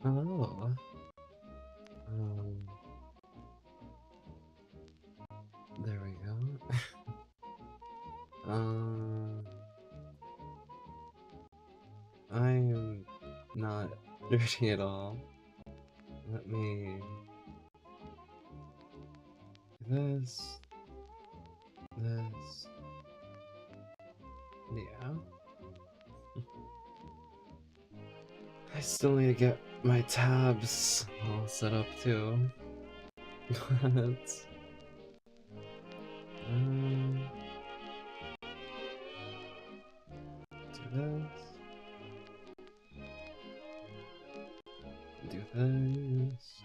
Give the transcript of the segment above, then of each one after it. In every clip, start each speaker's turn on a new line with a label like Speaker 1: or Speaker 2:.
Speaker 1: Hello. There we go. um, I am not dirty at all. Let me do this, yeah. I still need to get my tabs all set up too. But, do this.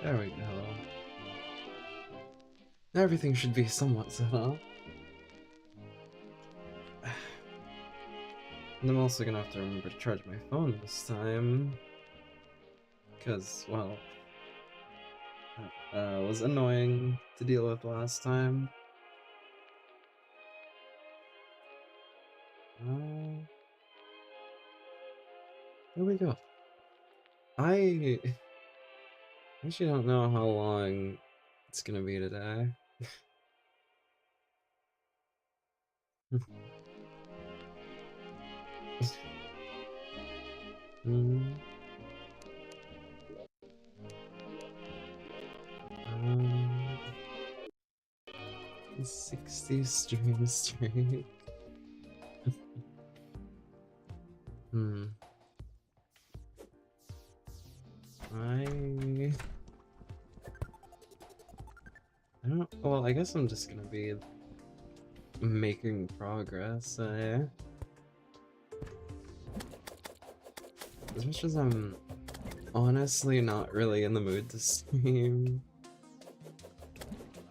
Speaker 1: There we go. Everything should be somewhat set up. And I'm also gonna have to remember to charge my phone this time. Because, well, was annoying to deal with last time. Here we go. I actually don't know how long it's gonna be today. mm. 60 streams straight. I don't. Well, I guess I'm just gonna be making progress. As much as I'm honestly not really in the mood to stream,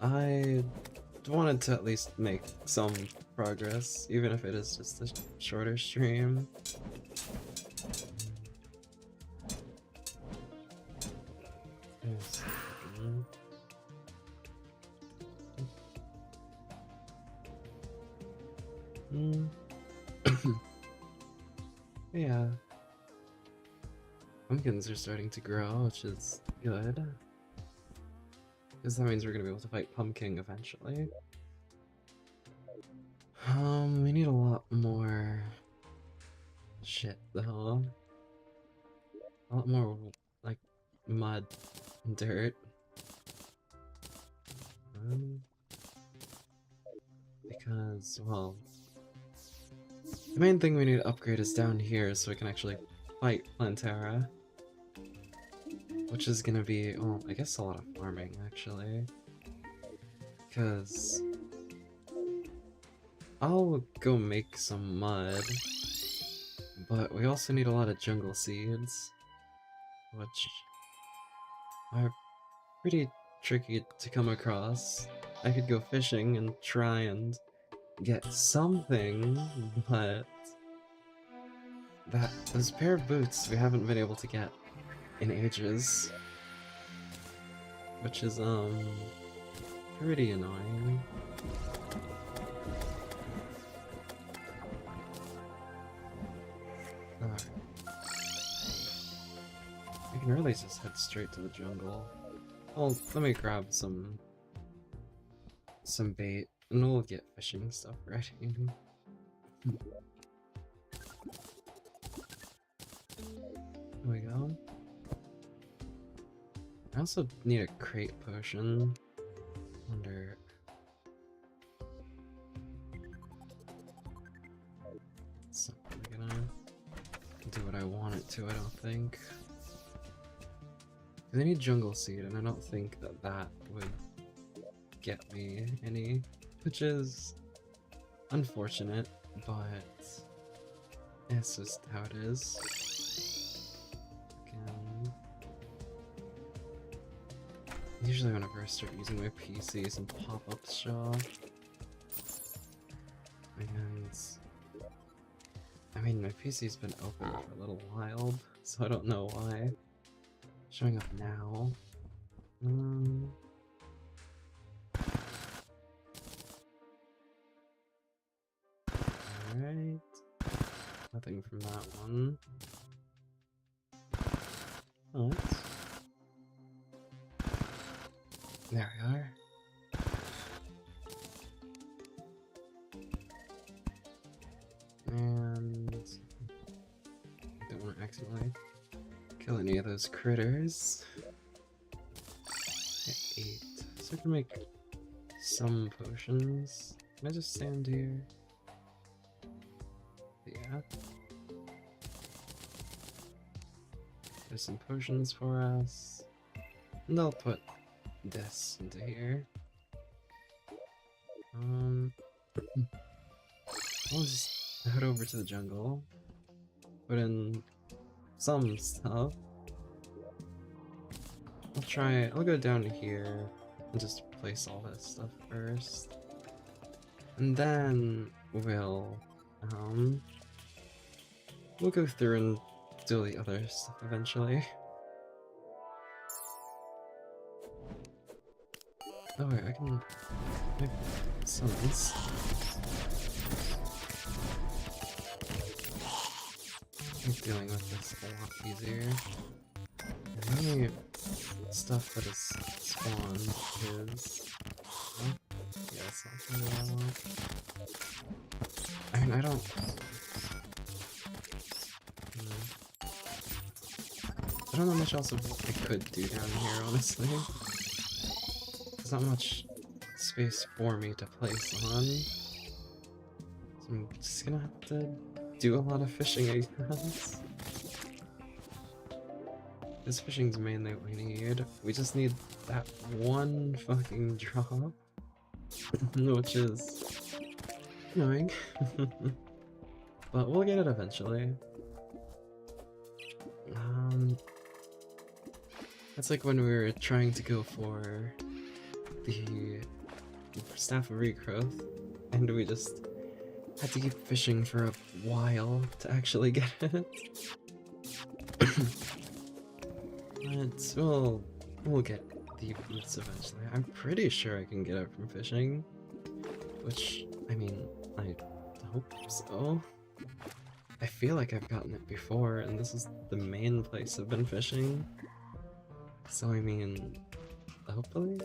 Speaker 1: I wanted to at least make some progress, even if it is just a shorter stream. Yeah. Pumpkins are starting to grow, which is good. Because that means we're gonna be able to fight Pumpkin eventually. We need a lot more shit though. A lot more, like, mud and dirt. Because, well, the main thing we need to upgrade is down here so we can actually fight Plantera. Which is gonna be, well, I guess a lot of farming, actually. Because I'll go make some mud, but we also need a lot of jungle seeds, which are pretty tricky to come across. I could go fishing and try and get something, but those pair of boots we haven't been able to get in ages, which is pretty annoying. Alright. I can really just head straight to the jungle. Well, let me grab some bait and we'll get fishing stuff ready. There we go. I also need a crate potion. Wonder. It's not gonna do what I want it to, I don't think. I need jungle seed, and I don't think that that would get me any, which is unfortunate, but it's just how it is. Usually whenever I start using my PC, some pop-ups show up. And I mean, my PC's been open for a little while, so I don't know why. Showing up now. Alright. Nothing from that one. Oh, there we are. And don't want to accidentally kill any of those critters. At 8. So I can make some potions. Can I just stand here? Yeah. There's some potions for us. And I'll put this into here. I'll just head over to the jungle. Put in some stuff. I'll go down to here and just place all this stuff first. And then we'll go through and do the other stuff eventually. Oh wait, I can make summons. Make dealing with this a lot easier. And the only stuff that is spawned is... Oh, yeah, that's not kind of what I want. I mean, I don't... I don't know much else of what I could do down here, honestly. There's not much space for me to place on. So I'm just gonna have to do a lot of fishing, I guess. This fishing's mainly what we need. We just need that one fucking drop. Which is annoying. But we'll get it eventually. That's like when we were trying to go for the Staff of Regrowth, and we just had to keep fishing for a while to actually get it. But we'll get the boots eventually. I'm pretty sure I can get it from fishing, which, I mean, I hope so. I feel like I've gotten it before, and this is the main place I've been fishing. So, I mean, hopefully?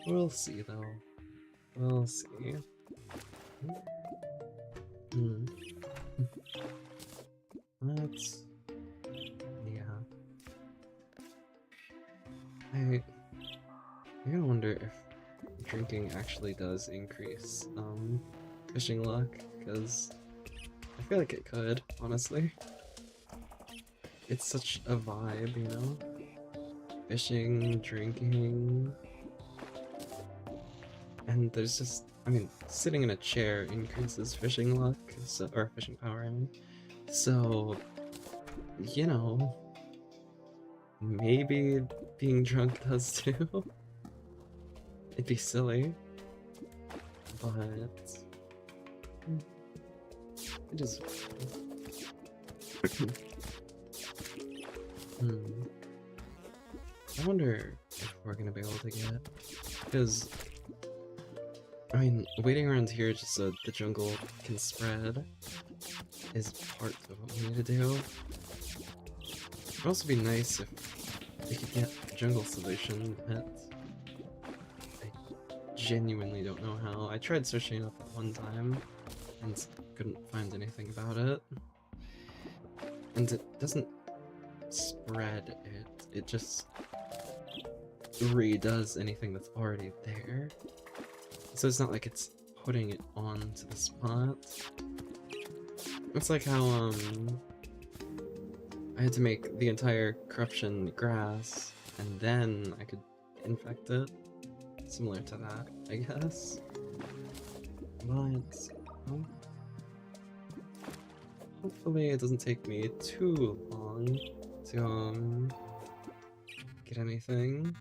Speaker 1: We'll see, though. We'll see. Let's... yeah. I gotta wonder if drinking actually does increase, fishing luck, because I feel like it could, honestly. It's such a vibe, you know? Fishing, drinking... And there's just, I mean, sitting in a chair increases fishing luck, so, or fishing power, I mean. So, you know, maybe being drunk does too. It'd be silly, but it is. I wonder if we're gonna be able to get, because I mean, waiting around here just so the jungle can spread is part of what we need to do. It'd also be nice if we could get a jungle solution, but I genuinely don't know how. I tried searching up at one time and couldn't find anything about it. And it doesn't spread it just redoes anything that's already there. So it's not like it's putting it onto the spot. It's like how, I had to make the entire corruption grass, and then I could infect it. Similar to that, I guess. But, well, hopefully it doesn't take me too long to, get anything.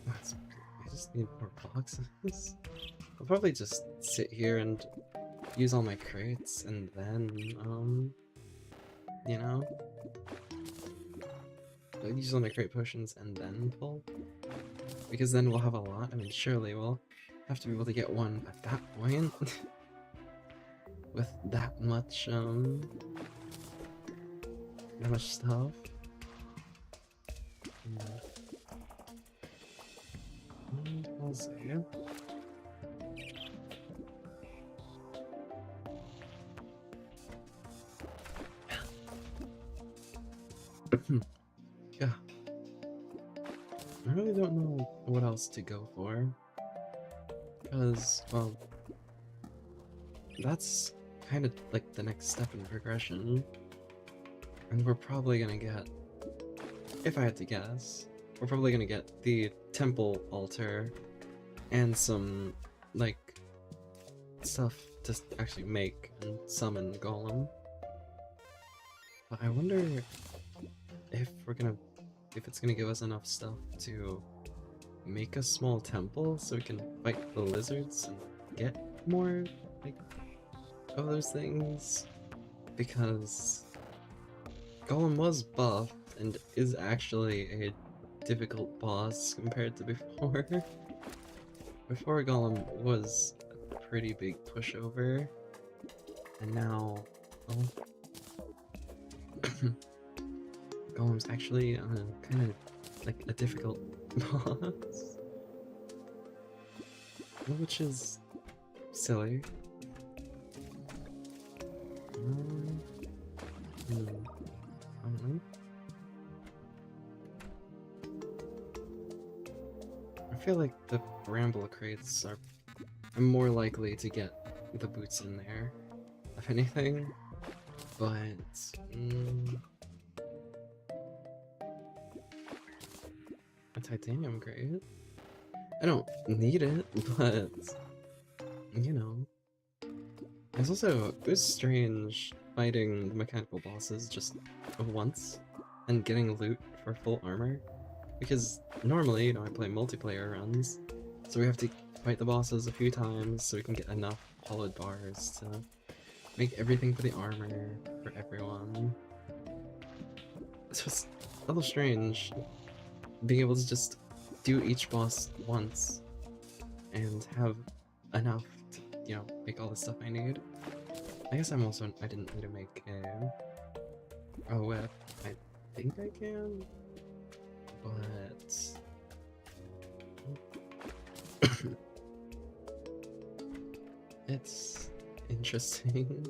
Speaker 1: I just need more boxes. I'll probably just sit here and use all my crates and then, you know, I'll use all my crate potions and then pull. Because then we'll have a lot. I mean, surely we'll have to be able to get one at that point. with that much stuff. I'll see. Yeah. I really don't know what else to go for. Because, well, that's kind of like the next step in progression. And we're probably gonna get, if I had to guess, we're probably gonna get the temple altar and some, like, stuff to actually make and summon Golem. But I wonder if it's gonna give us enough stuff to make a small temple so we can fight the lizards and get more, like, of those things. Because Golem was buffed and is actually a difficult boss compared to before. Before Golem was a pretty big pushover, and now, well, Golem's actually kind of like a difficult boss, which is silly. I don't know. I feel like the bramble crates are more likely to get the boots in there, if anything, but a titanium crate? I don't need it, but you know. It was strange fighting the mechanical bosses just once and getting loot for full armor. Because normally, I play multiplayer runs, so we have to fight the bosses a few times so we can get enough hollowed bars to make everything for the armor for everyone. It's just a little strange being able to just do each boss once and have enough to, make all the stuff I need. I guess I didn't need to make a whip. I think I can, but it's interesting.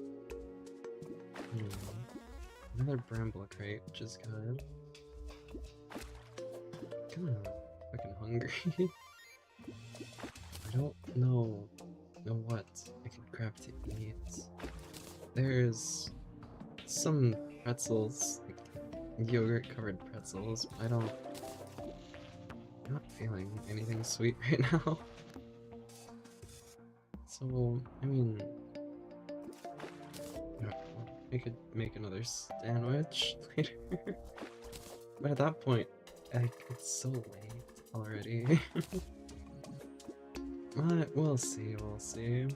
Speaker 1: Another bramble crate, which is good. Kinda fucking hungry. I don't know what I can grab to eat. There's some pretzels, like yogurt covered pretzels, but I'm not feeling anything sweet right now. So, I mean, I could make another sandwich later. But at that point, it's so late already. But we'll see. We'll see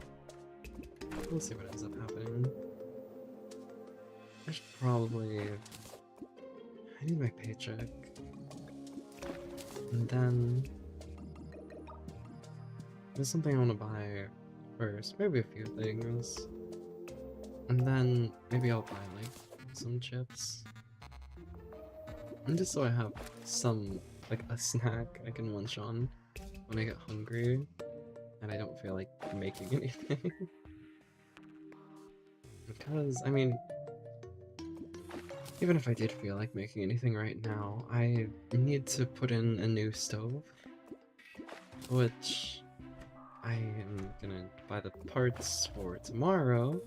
Speaker 1: what ends up happening. I need my paycheck. And then there's something I want to buy first, maybe a few things. And then maybe I'll buy like some chips. And just so I have some, like a snack I can munch on when I get hungry and I don't feel like making anything. Because, I mean, even if I did feel like making anything right now, I need to put in a new stove, which I am gonna buy the parts for tomorrow.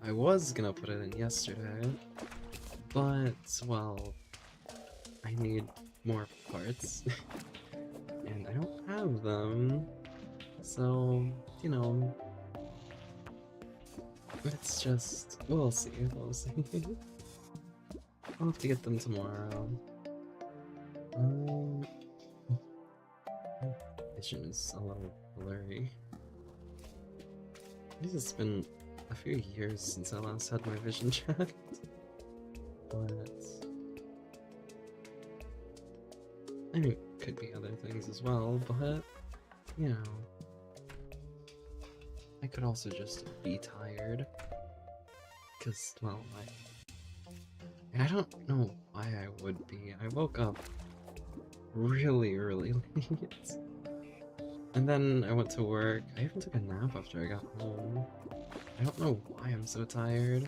Speaker 1: I was gonna put it in yesterday, but, well, I need more parts, and I don't have them, so, it's just, we'll see. I'll have to get them tomorrow. My vision is a little blurry. I guess it's been a few years since I last had my vision checked, but I mean, could be other things as well, but, I could also just be tired. Because, well, and I don't know why I would be. I woke up really, really late. And then I went to work. I even took a nap after I got home. I don't know why I'm so tired.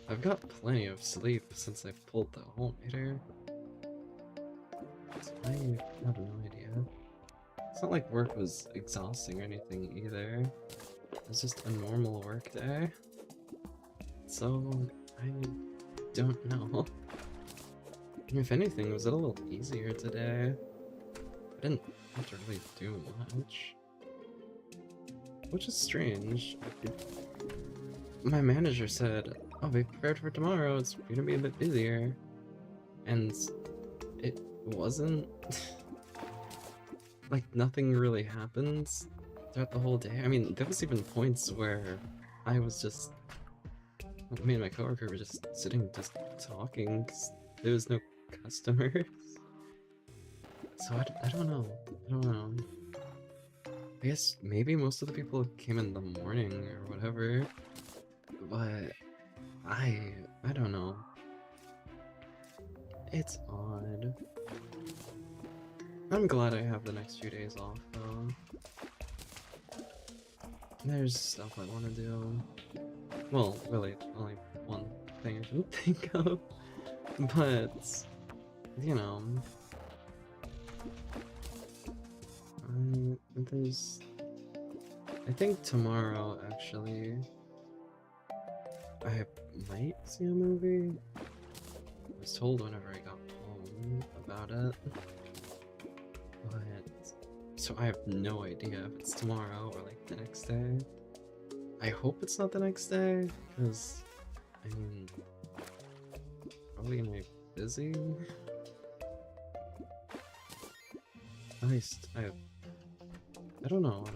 Speaker 1: I've got plenty of sleep since I pulled the all-nighter. So I have no idea. It's not like work was exhausting or anything either. It was just a normal work day. So I don't know. If anything, was it a little easier today? I didn't have to really do much. Which is strange. My manager said, "Oh, be prepared for tomorrow, it's gonna be a bit busier." And it wasn't. Like, nothing really happens throughout the whole day. I mean, there was even points where I was just... me and my coworker were just sitting, just talking, 'cause there was no customers. So I don't know. I don't know. I guess maybe most of the people came in the morning or whatever, but I don't know. It's odd. I'm glad I have the next few days off though. There's stuff I want to do. Well, really, only one thing I can think of, but you know. There's... I think tomorrow, actually, I might see a movie. I was told whenever I got home about it, but... so I have no idea if it's tomorrow or like the next day. I hope it's not the next day, because, I mean, probably gonna be busy. At least I don't know, I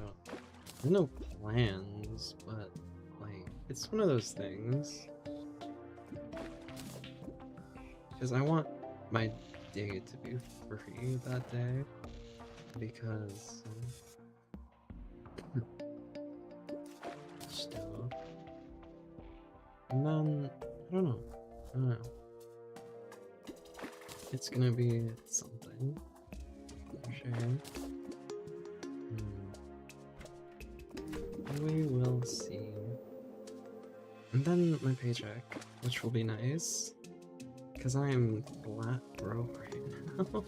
Speaker 1: have no plans, but, like, it's one of those things. Because I want my day to be free that day, because, still. And then, I don't know. It's gonna be something, for sure. We will see. And then my paycheck, which will be nice, because I am flat broke right now.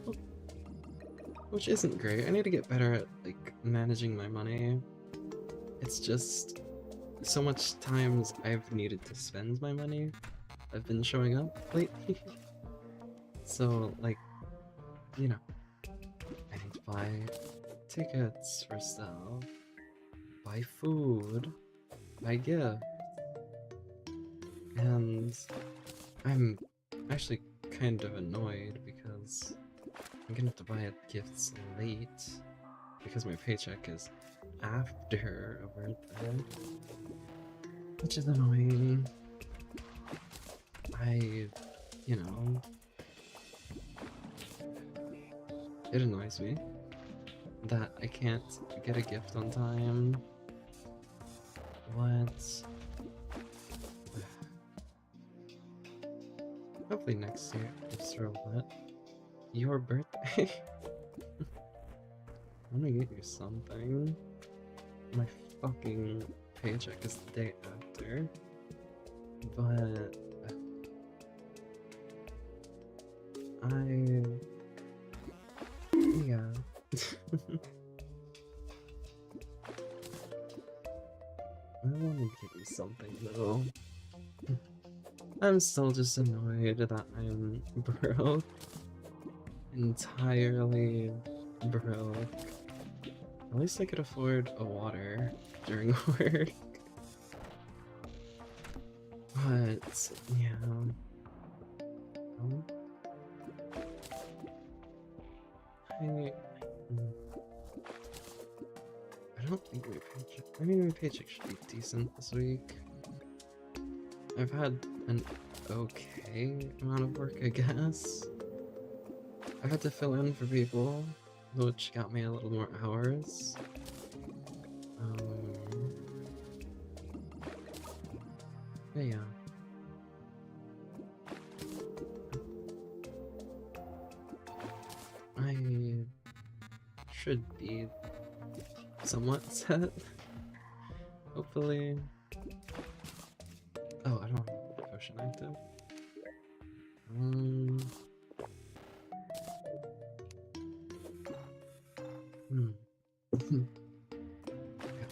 Speaker 1: Which isn't great. I need to get better at, like, managing my money. It's just so much times I've needed to spend my money. I've been showing up lately. So, like, you know, I need to buy tickets for stuff, buy food, buy gifts, and I'm actually kind of annoyed because I'm gonna have to buy gifts late because my paycheck is after a birthday, which is annoying. You know, it annoys me that I can't get a gift on time. What? Hopefully next year, it's for what? Your birthday? I'm gonna get you something. My fucking paycheck is the day after. But... yeah. I want to get you something though. I'm still just annoyed that I'm broke. Entirely broke. At least I could afford a water during work. But, yeah. I don't think my paycheck... I mean, my paycheck should be decent this week. I've had an okay amount of work, I guess. I've had to fill in for people, which got me a little more hours. But yeah. should be somewhat set. Hopefully. Oh, I don't have potion active.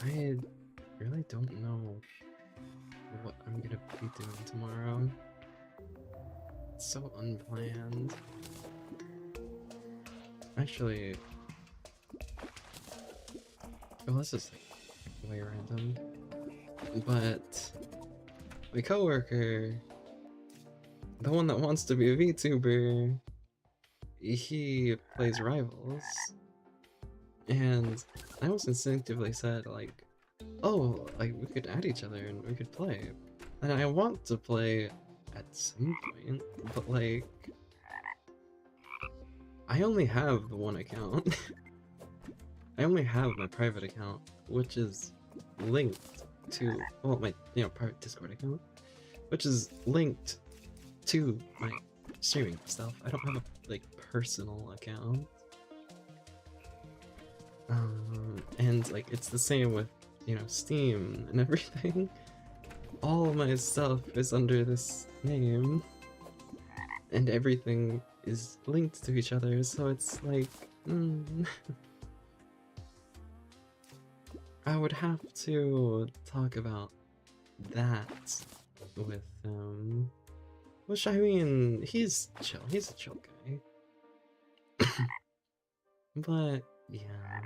Speaker 1: I really don't know what I'm gonna be doing tomorrow. It's so unplanned. Actually, well, this is like way random. But my coworker, the one that wants to be a VTuber, he plays Rivals, and I almost instinctively said like, oh, like we could add each other and we could play. And I want to play at some point, but like, I only have the one account. I only have my private account, which is linked to, well, my, private Discord account, which is linked to my streaming stuff. I don't have a, like, personal account. And, like, it's the same with, Steam and everything. All my stuff is under this name, and everything is linked to each other, so it's like, I would have to talk about that with him. Which, I mean, he's chill. He's a chill guy. But, yeah.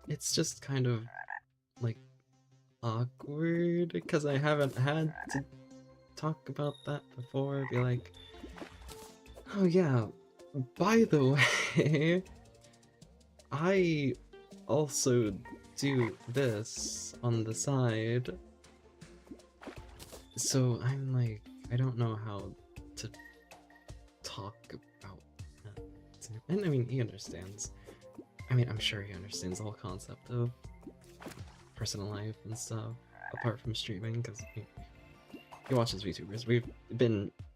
Speaker 1: It's just kind of, like, awkward, because I haven't had to talk about that before. Be like, oh yeah, by the way, I also do this on the side, so I'm like, I don't know how to talk about that. And I mean, he understands. I mean, I'm sure he understands the whole concept of personal life and stuff, apart from streaming, because he watches VTubers.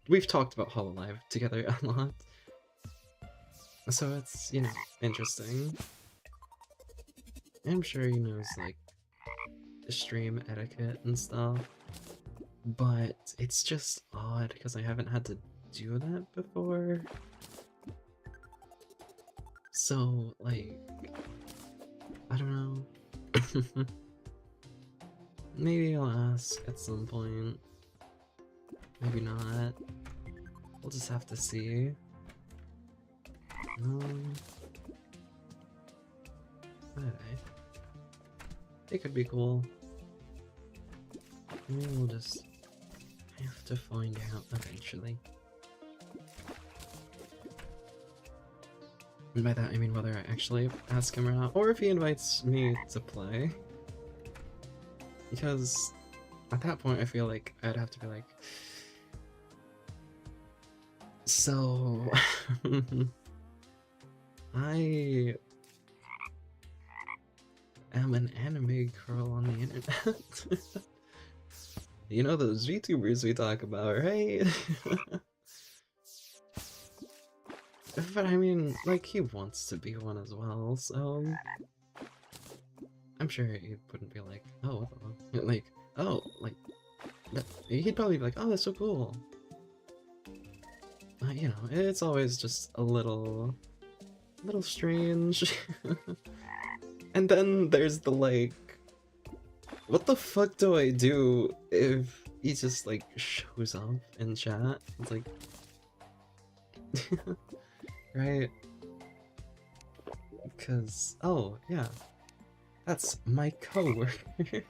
Speaker 1: We've talked about Hololive together a lot, so it's, interesting. I'm sure he knows, like, stream etiquette and stuff, but it's just odd because I haven't had to do that before. So, like, I don't know. Maybe I'll ask at some point. Maybe not. We'll just have to see. Okay. It could be cool. Maybe we'll just have to find out eventually. And by that I mean whether I actually ask him or not, or if he invites me to play. Because at that point I feel like I'd have to be like, so I am an anime girl on the internet. You know those VTubers we talk about, right? But I mean, like, he wants to be one as well, so I'm sure he wouldn't be like, oh, what the fuck? Like, oh, like, he'd probably be like, oh, that's so cool. It's always just a little strange. And then there's the, like, what the fuck do I do if he just, like, shows up in chat? It's like, right? Because, oh, yeah, that's my coworker.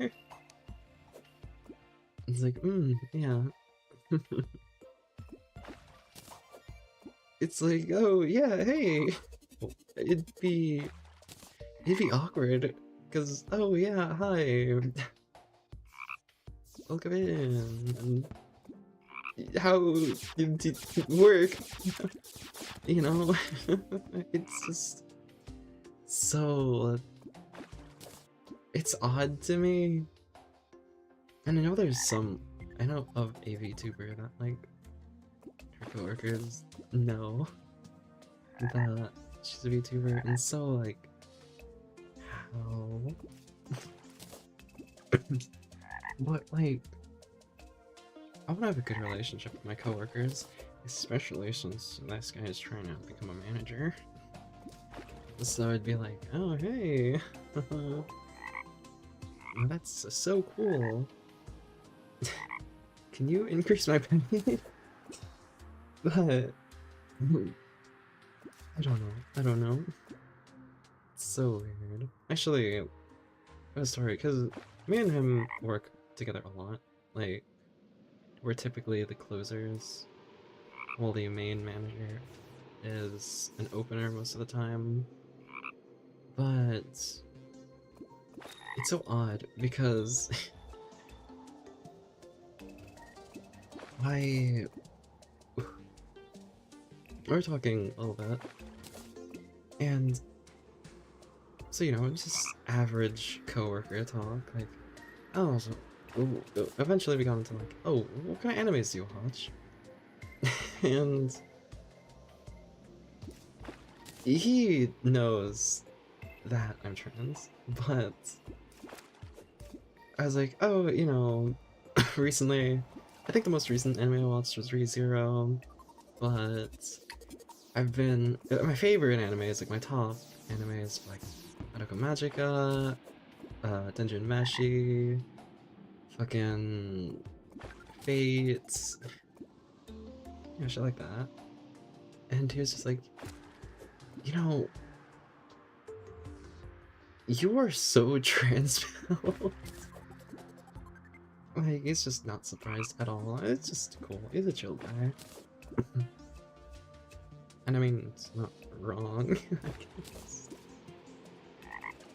Speaker 1: It's like, yeah. It's like, oh, yeah, hey. It'd be awkward, because, oh, yeah, hi. Welcome in. And how did it work? It's just so, it's odd to me. And I know I know of a VTuber that, like, her coworkers know that she's a VTuber, and so like, how? But like, I want to have a good relationship with my coworkers, especially since this guy is trying to become a manager. So I'd be like, oh hey, that's so cool. Can you increase my pay? But I don't know. I don't know. It's so weird. Actually, oh sorry, because me and him work together a lot. Like, we're typically the closers, while the main manager is an opener most of the time. But it's so odd because I we're talking a little bit, and so you know, it's just average coworker talk. Like, oh, so eventually we got into like, oh, what kind of animes do you watch? And he knows that I'm trans, but I was like, oh, you know, recently, I think the most recent anime I watched was ReZero, but I've been, my favorite anime is like my top anime is like Madoka Magica, Dungeon Meshi, fucking Fate, yeah, shit like that. And he was just like, you know, you are so transparent. Like, he's just not surprised at all. It's just cool. He's a chill guy. And I mean, it's not wrong, I guess.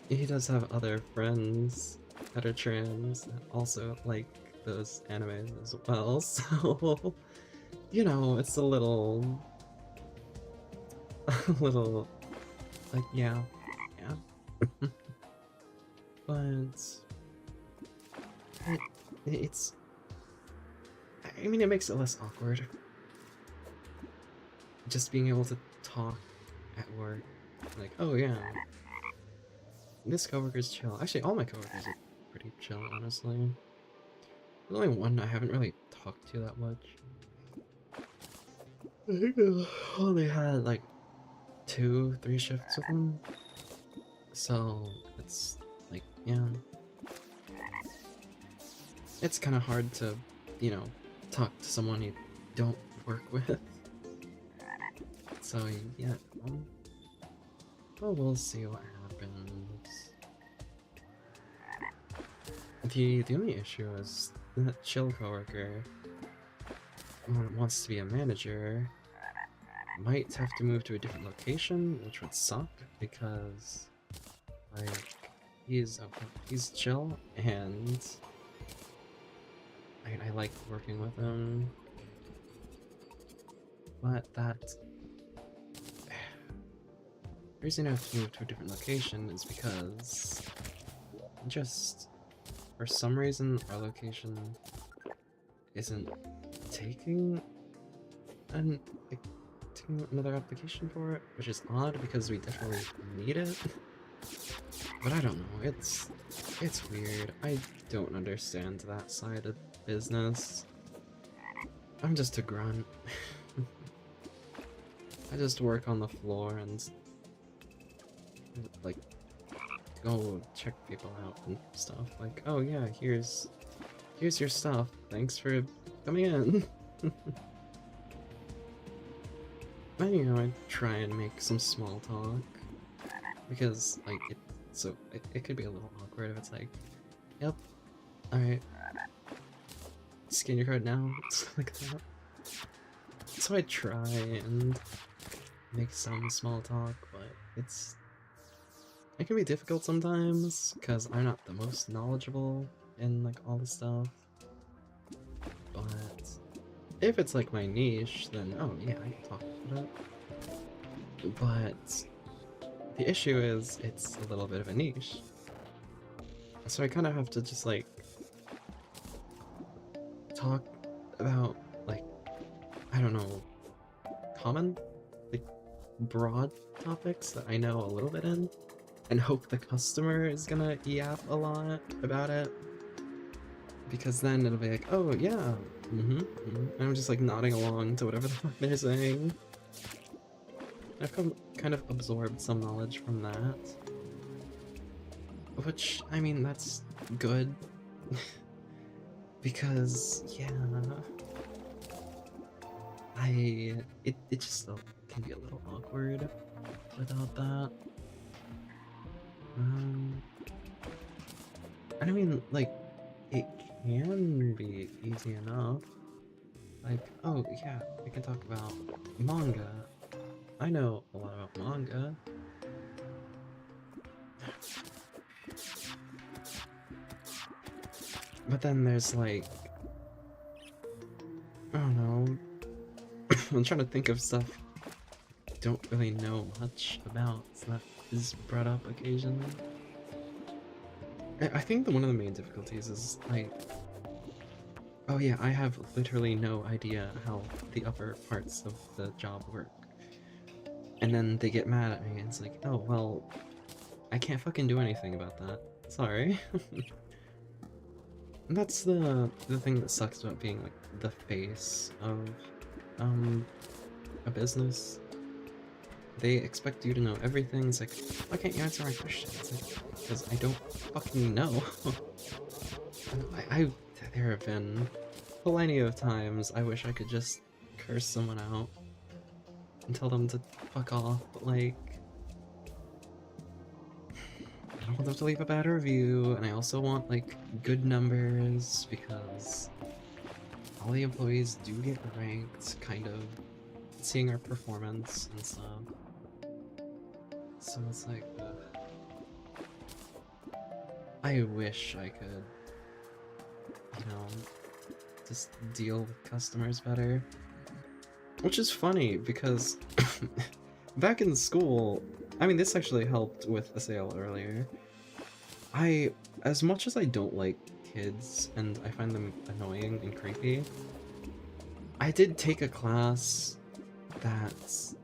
Speaker 1: He does have other friends that are trans that also like those animes as well, so, you know, it's a little, like, yeah, yeah. But, it's, I mean, it makes it less awkward. Just being able to talk at work, like, oh yeah, this coworker's chill. Actually, all my coworkers are pretty chill, honestly. There's only one I haven't really talked to that much. I think I only had like 2, 3 shifts with him. So it's like, yeah. It's kind of hard to, you know, talk to someone you don't work with. So yeah, well, we'll see what happens. The only issue is that chill coworker wants to be a manager, might have to move to a different location, which would suck because like he's chill and I like working with him, but that the reason I have to move to a different location is because just for some reason our location isn't taking an taking another application for it, which is odd because we definitely need it. But I don't know, it's weird. I don't understand that side of business. I'm just a grunt. I just work on the floor and like go check people out and stuff. Like, oh yeah, here's your stuff. Thanks for coming in. And you know, I try and make some small talk because like it could be a little awkward if it's like, yep, all right, scan your card now, stuff like that. So I try and make some small talk, but it can be difficult sometimes because I'm not the most knowledgeable in like all this stuff. But if it's like my niche, then oh yeah, I can talk about it. But the issue is it's a little bit of a niche, so I kind of have to just like talk about like, I don't know, common, like broad topics that I know a little bit in, and hope the customer is gonna yap a lot about it. Because then it'll be like, oh yeah, and I'm just like nodding along to whatever the fuck they're saying. I've kind of absorbed some knowledge from that. Which, I mean, that's good. Because, yeah, it just still can be a little awkward without that. I mean, like, it can be easy enough. Like, oh yeah, we can talk about manga. I know a lot about manga. But then there's like, I don't know. I'm trying to think of stuff I don't really know much about, so that is brought up occasionally. I think that one of the main difficulties is like, oh yeah, I have literally no idea how the upper parts of the job work. And then they get mad at me and it's like, oh well, I can't fucking do anything about that. Sorry. And that's the thing that sucks about being like the face of a business. They expect you to know everything. It's like, why can't you answer my question? It's like, because I don't fucking know. There have been plenty of times I wish I could just curse someone out and tell them to fuck off, but like, I don't want them to leave a bad review, and I also want like good numbers because all the employees do get ranked, kind of seeing our performance and stuff. So it's like, I wish I could, you know, just deal with customers better. Which is funny because back in school, I mean, this actually helped with a sale earlier. As much as I don't like kids and I find them annoying and creepy, I did take a class that's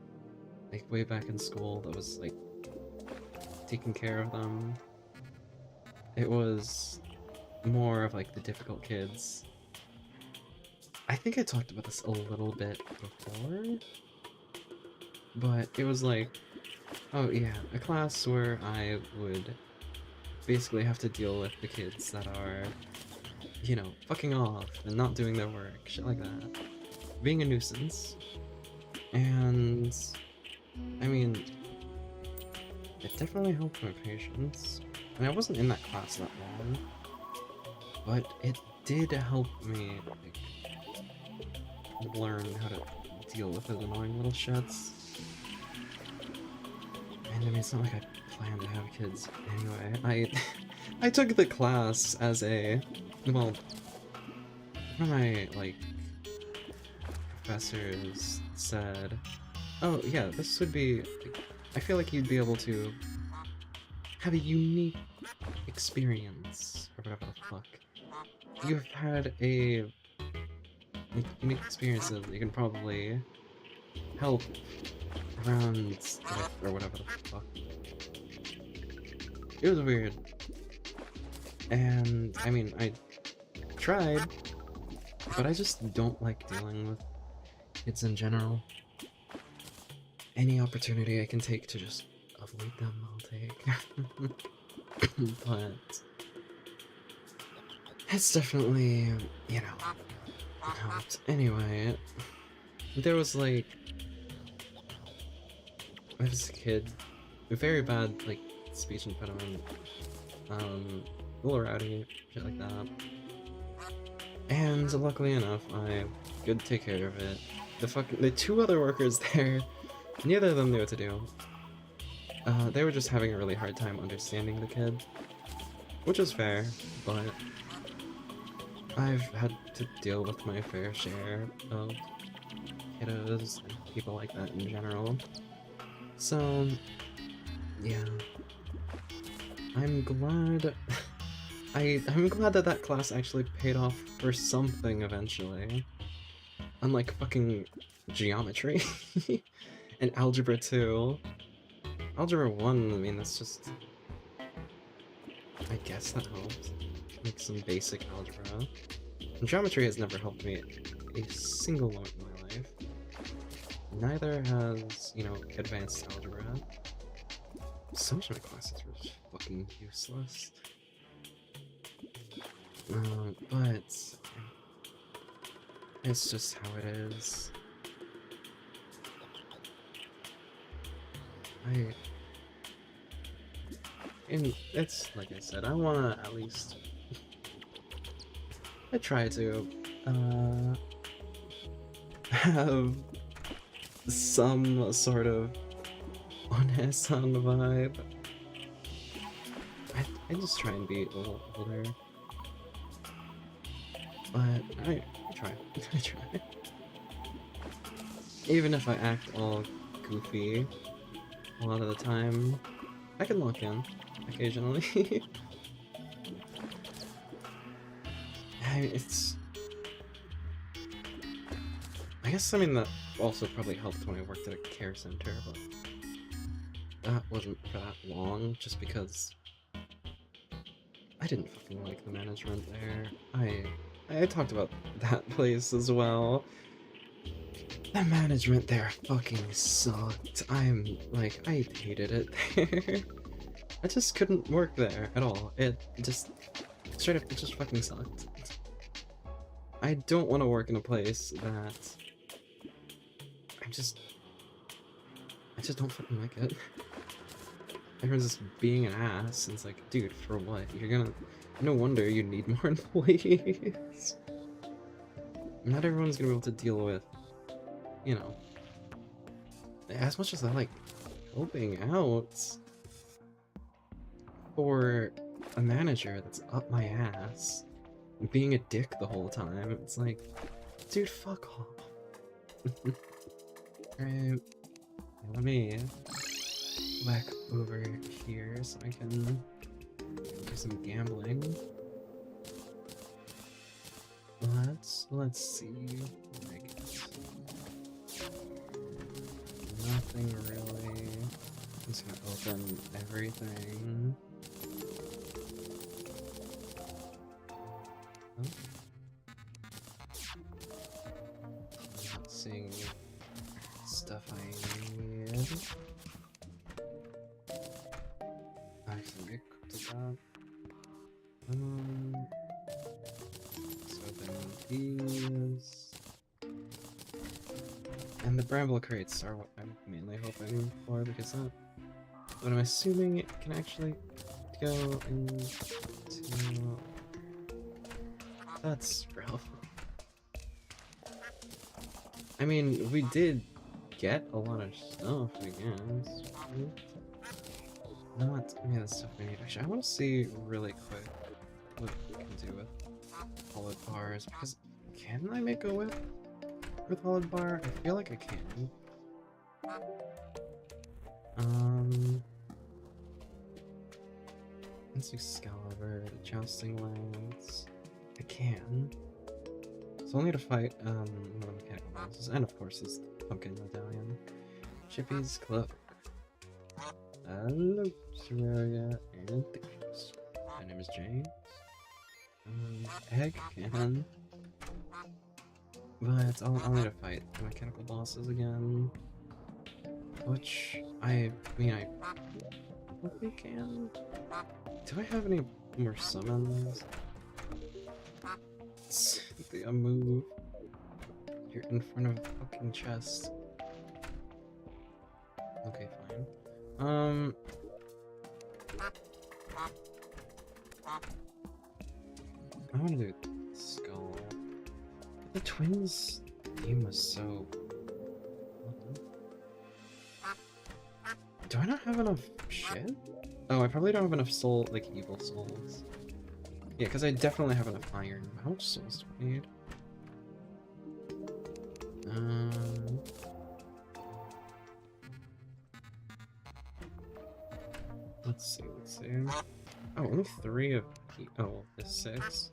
Speaker 1: like way back in school that was like taking care of them. It was more of like the difficult kids. I think I talked about this a little bit before, but it was like, oh yeah, a class where I would basically have to deal with the kids that are, you know, fucking off and not doing their work, shit like that. Being a nuisance. And, I mean, it definitely helped my patience. And I wasn't in that class that long, but it did help me, like, learn how to deal with those annoying little shits. And I mean, it's not like I plan to have kids anyway. I took the class as a, well, one of my, like, professors said, oh yeah, this would be, like, I feel like you'd be able to have a unique experience, or whatever the fuck. You've had a like, unique experiences that you can probably help around stuff, or whatever the fuck. It was weird. And, I mean, I tried, but I just don't like dealing with kids in general. Any opportunity I can take to just avoid them, I'll take. But it's definitely, you know, helped. Anyway, there was like, I was a kid, very bad, like, speech impediment, a little rowdy, shit like that. And luckily enough, I could take care of it. The two other workers there, neither of them knew what to do. They were just having a really hard time understanding the kid, which is fair, but I've had to deal with my fair share of kiddos and people like that in general. So, yeah. I'm glad I'm glad that that class actually paid off for something eventually. Unlike fucking geometry and algebra 2. Algebra 1, I mean, that's just... I guess that helps. Like some basic algebra. And geometry has never helped me a single moment in my life. Neither has, you know, advanced algebra. So much of my classes were just fucking useless. But it's just how it is. And it's like I said, I wanna at least I try to have some sort of honest on the vibe. I just try and be a little older. But I try. I try. Even if I act all goofy a lot of the time, I can lock in occasionally. It's... I guess, I mean, that also probably helped when I worked at a care center, but that wasn't for that long, just because I didn't fucking like the management there. I talked about that place as well. The management there fucking sucked. I hated it there. I just couldn't work there at all. It just fucking sucked. I don't want to work in a place that I just don't fucking like it. Everyone's just being an ass, and it's like, dude, for what? No wonder you need more employees. Not everyone's gonna be able to deal with, you know, as much as I like helping out for a manager that's up my ass, being a dick the whole time. It's like, dude, fuck off. Alright, let me back over here so I can do some gambling. Let's see. I guess nothing really. I'm just gonna open everything. Oh. I'm not seeing stuff I need. Actually, I equipped that. Let's open these. And the bramble crates are what I'm mainly hoping for, because that, what I'm assuming it can actually go into... That's rough. I mean, we did get a lot of stuff, I guess. Not any of the stuff we need. Actually, I want to see really quick what we can do with solid bars, because can I make a whip with solid bar? I feel like I can. Let's do Excalibur, the jousting lance. I can. So I'll need to fight one of the mechanical bosses, and of course this pumpkin medallion. Chippy's cloak. Hello, Terraria and thieves. My name is James. Egg cannon. But I'll need to fight the mechanical bosses again. Which, I mean, I probably can. Do I have any more summons? A move. You're in front of a fucking chest. Okay, fine. I want to do skull. The twins theme was so... Do I not have enough shit? Oh, I probably don't have enough soul, like evil souls. Yeah, because I definitely have enough iron. How much souls do I need? Let's see. Oh, only 3 of... Oh, there's 6.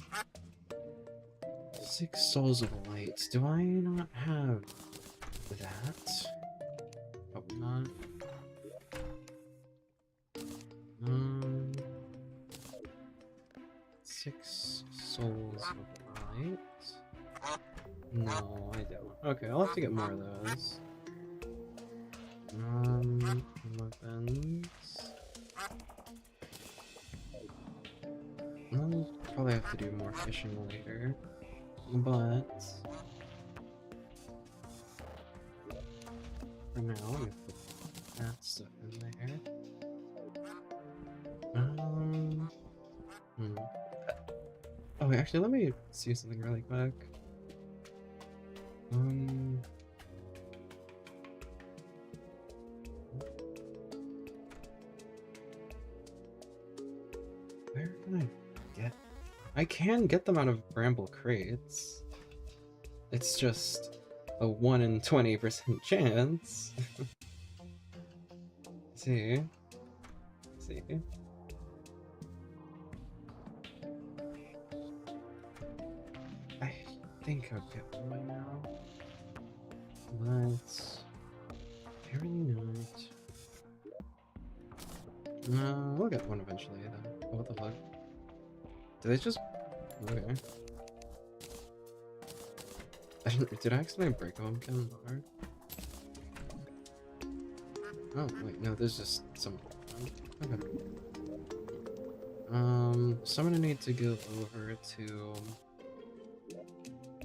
Speaker 1: 6 souls of light. Do I not have that? Probably not. 6 souls of light. No, I don't. Okay, I'll have to get more of those. Weapons. I'll probably have to do more fishing later, but for now, I'm gonna put that stuff in there. Oh, wait, actually, let me see something really quick. Where can I get? I can get them out of bramble crates. It's just a 1 in 20% chance. See? See? I think I'll get one by now. But apparently not. No, we'll get one eventually then. Oh, what the fuck? Did they just... Okay. Did I accidentally break a pumpkin? Oh, wait, no, there's just some... Okay. So I'm gonna need to go over to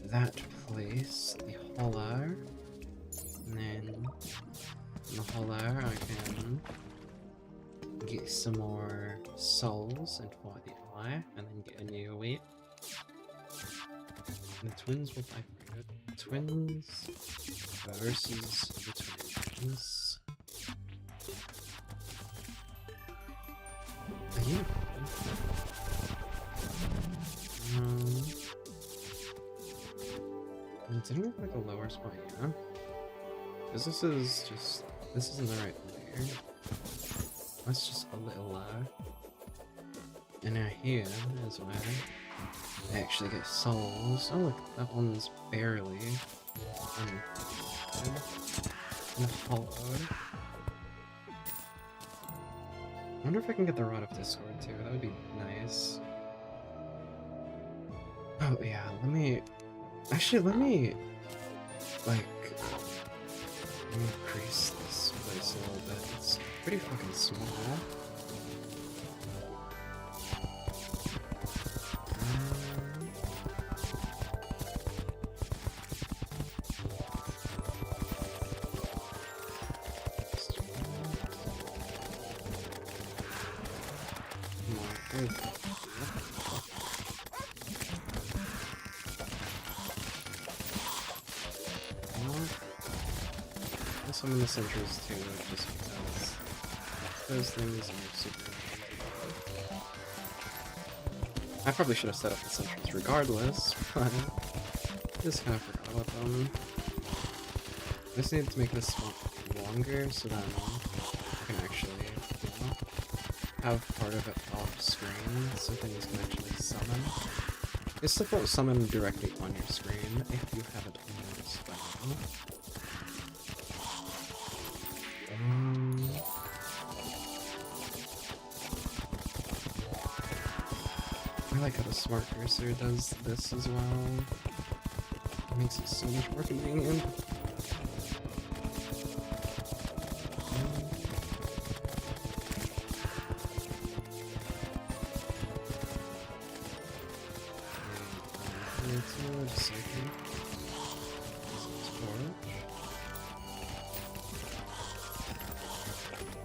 Speaker 1: that place, the Holler. And then in the Holler I can get some more souls and for the eye, and then get a new weight. And the twins will fight for it. Twins versus the twins. The unicorn. Didn't we have like a lower spot? Yeah. Because this isn't the right layer. That's just a little low. And now here is where I actually get souls. Oh look, that one's barely in a hollow. I wonder if I can get the Rod of Discord too. That would be nice. Oh yeah, let me like increase this place a little bit. It's pretty fucking small. Some of the sentries too, just because those things are super important. I probably should have set up the sentries regardless, but I just kind of forgot about them. I just needed to make this one longer so that I can actually, you know, have part of it off screen so things can actually summon. This stuff won't summon directly on your screen if you haven't noticed by now. I like how the smart cursor does this as well. It makes it so much more convenient.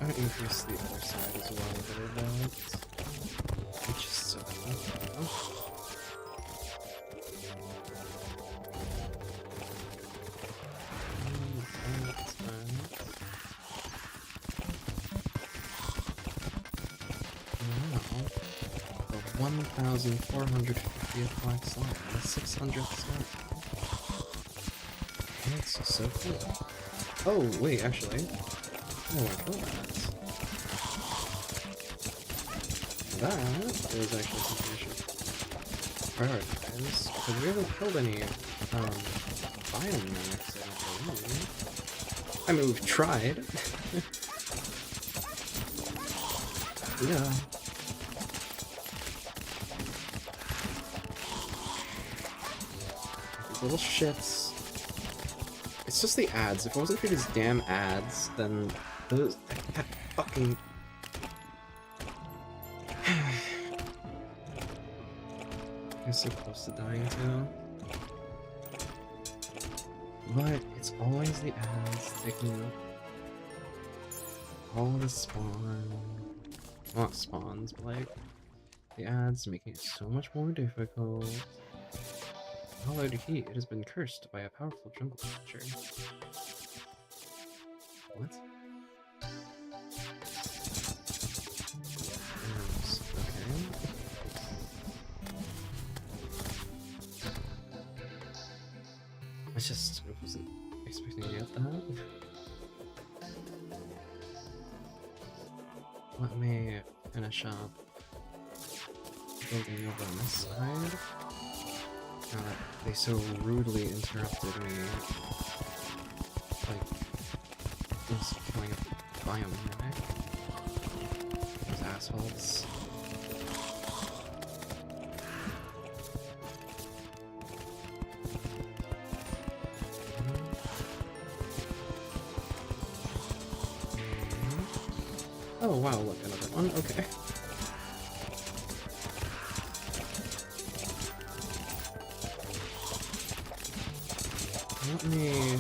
Speaker 1: I'm gonna increase the other side as well a little bit. Which is so cool. 1,450th black slime, the 600th slime. That's so cool. Oh, wait, actually. Oh my god. That is actually something I should prioritize, because we haven't killed any biomax, I don't believe. I mean, we've tried. Yeah. little shits. It's just the ads. If it wasn't for these damn ads, then that fucking... I'm so close to dying too. But it's always the ads taking up all the spawn. Not spawns, but like the ads making it so much more difficult. Hallowed heat, it has been cursed by a powerful jungle creature. What? Okay. I just wasn't expecting to get that. Let me finish up building over on this side. Now that they so rudely interrupted me, like, was killing a biomimic. Those assholes. Oh wow, look, another one, okay. Let me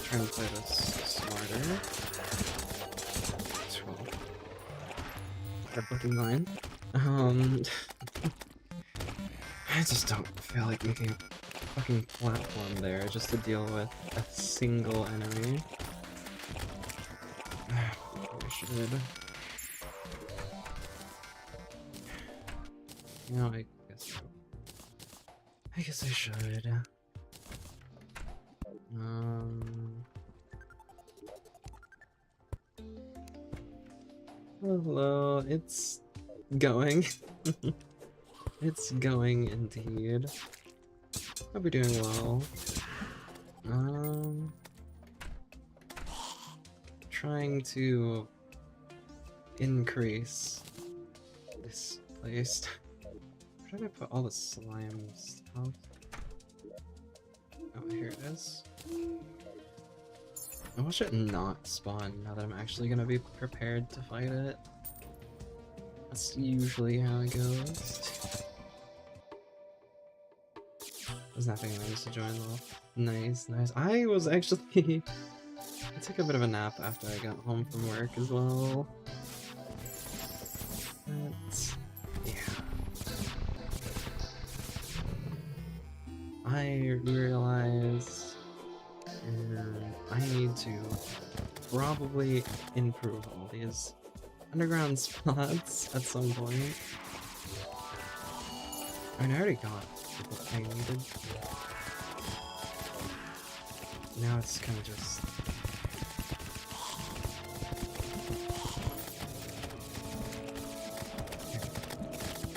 Speaker 1: try and play this smarter. 12. That fucking line. I just don't feel like making a fucking platform there just to deal with a single enemy. I should. No, I guess so. I guess I should. Hello, it's going. It's going indeed. Hope you're doing well. Trying to increase this place. Where did I put all the slime stuff? Oh, here it is. I wish it not spawn now that I'm actually gonna be prepared to fight it. That's usually how it goes. There's nothing nice to join though. Nice, nice. I was actually... I took a bit of a nap after I got home from work as well. But... yeah. I realized... I need to probably improve all these underground spots at some point. I mean, I already got what I needed. Now it's kind of just...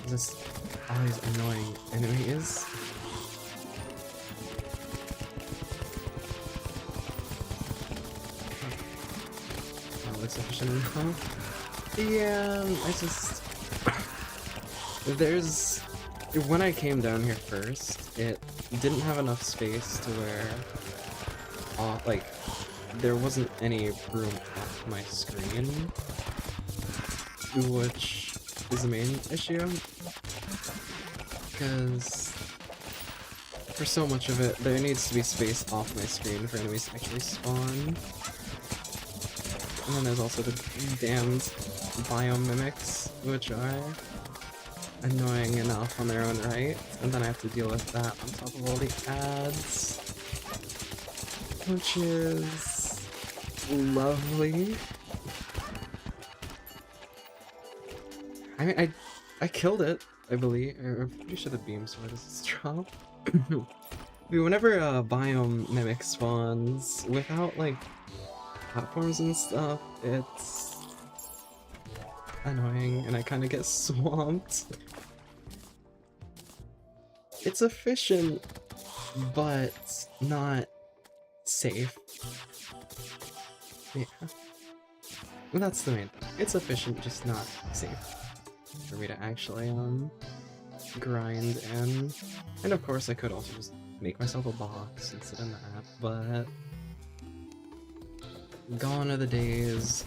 Speaker 1: just all these annoying enemies. Sufficient enough. Yeah, I just... there's... when I came down here first, it didn't have enough space to where... like, there wasn't any room off my screen, which is the main issue, because for so much of it, there needs to be space off my screen for enemies to actually spawn. And then there's also the damned biomimics, which are annoying enough on their own right, and then I have to deal with that on top of all the ads, which is lovely. I mean, I killed it, I believe. I'm pretty sure the beam sword is drop. Whenever a biome mimic spawns without like platforms and stuff, it's annoying and I kind of get swamped. It's efficient, but not safe. Yeah. Well, that's the main thing. It's efficient, just not safe for me to actually grind in. And of course I could also just make myself a box and sit in that, but gone are the days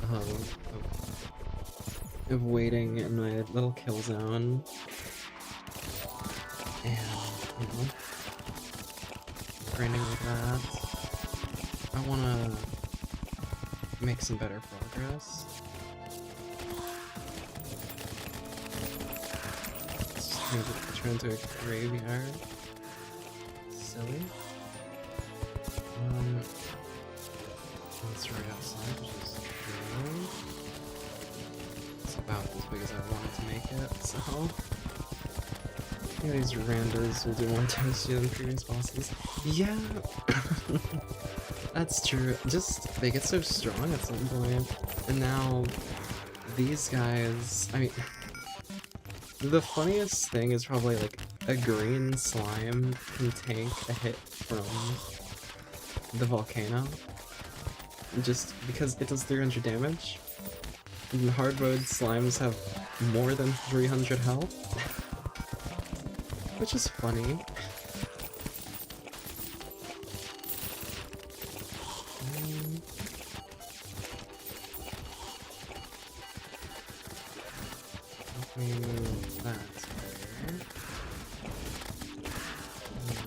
Speaker 1: of waiting in my little kill zone and, you know, grinding like that. I wanna make some better progress. Let's turn into a graveyard. Silly. It's right outside, which is good. It's about as big as I wanted to make it, so... Yeah, these randos will do more damage to you than previous bosses. Yeah! That's true. Just, they get so strong at some point. And now, these guys... I mean... The funniest thing is probably, like, a green slime can tank a hit from the volcano. Just because it does 300 damage. And hard mode slimes have more than 300 health. Which is funny. That's better.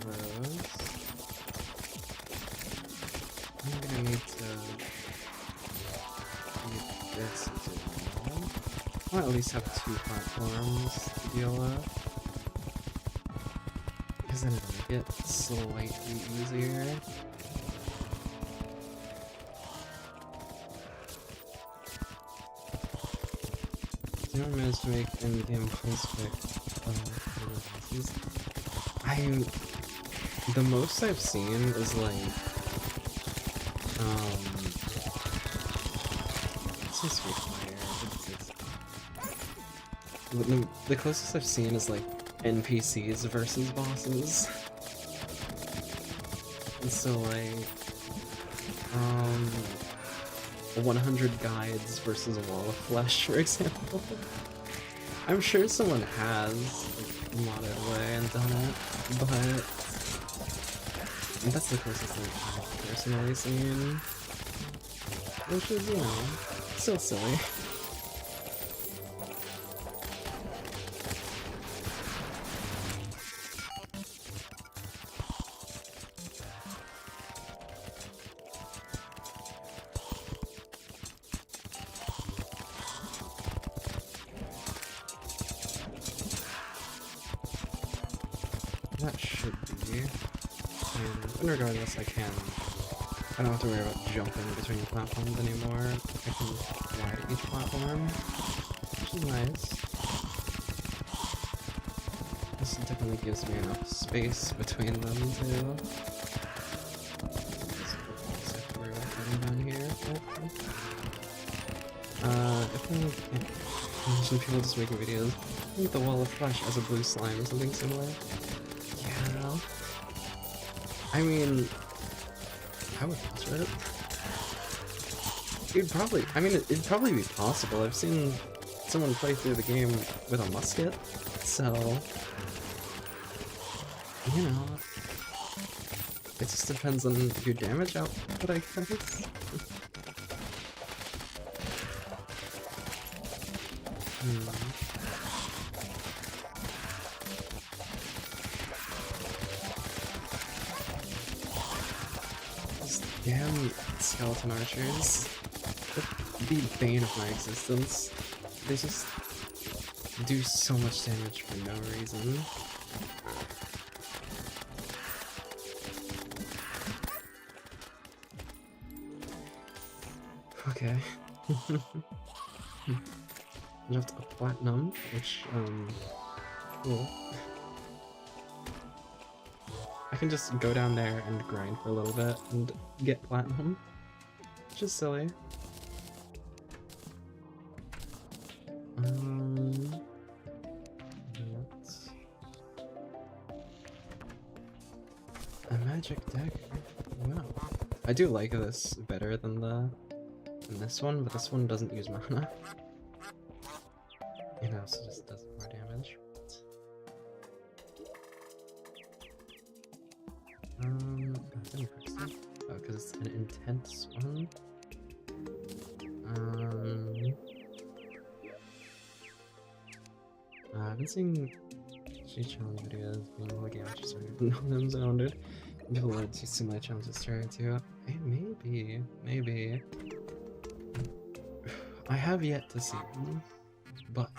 Speaker 1: Those. I'm gonna need to get this as well. Or at least have 2 platforms to deal with. Because then it'll make it slightly easier. I managed to make in-game place pick bosses. The most I've seen is like let's say Sweet Fire. The closest I've seen is like NPCs versus bosses. And so like 100 guides versus a wall of flesh, for example. I'm sure someone has like, modded away and done it, but that's the closest thing I've personally seen. Which is, you know, still silly. That should be. And regardless, I don't have to worry about jumping between platforms anymore. I can fly to each platform, which is nice. This definitely gives me enough space between them too. So I have to worry about getting down here. If some people just making videos, I think the wall of flesh as a blue slime or something similar. Yeah. I mean, I would watch it. It'd probably be possible. I've seen someone play through the game with a musket, so, you know, it just depends on your damage output, I guess. Damn skeleton archers. The bane of my existence. They just do so much damage for no reason. Okay. Just a platinum, which, cool. I can just go down there and grind for a little bit and get platinum, which is silly. A magic dagger. Wow. I do like this better than this one, but this one doesn't use mana. You know, so it just does more damage. I didn't press that. Oh, because it's an intense one. I've been seeing challenge videos being like amateurs or non sounded. People would see my challenges starting too. Maybe. I have yet to see them, but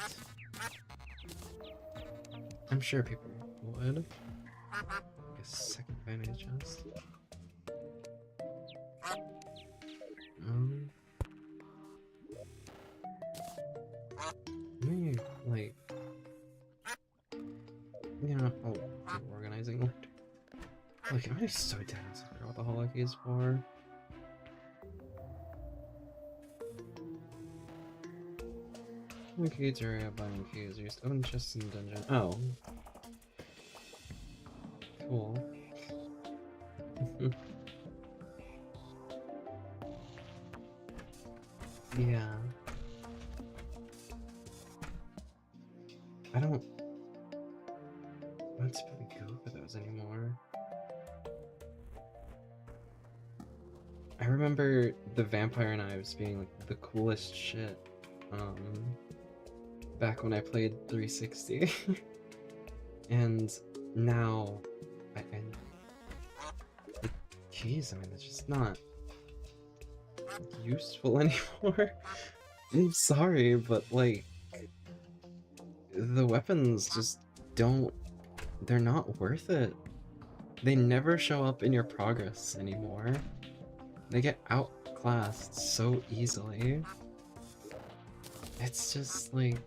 Speaker 1: I'm sure people would. I guess second vantage chest. Maybe like, you know, I'll do organizing later. Like, I'm just so dense. I forgot what the whole key is for. Okay, Terraria buying keys. Used own chests in the dungeon. Oh. Cool. Yeah. I don't typically go for those anymore. I remember the vampire knives being like the coolest shit. Back when I played 360. And now and the keys, I mean, it's just not useful anymore. I'm sorry, but like the weapons just they're not worth it. They never show up in your progress anymore. They get outclassed so easily. It's just like,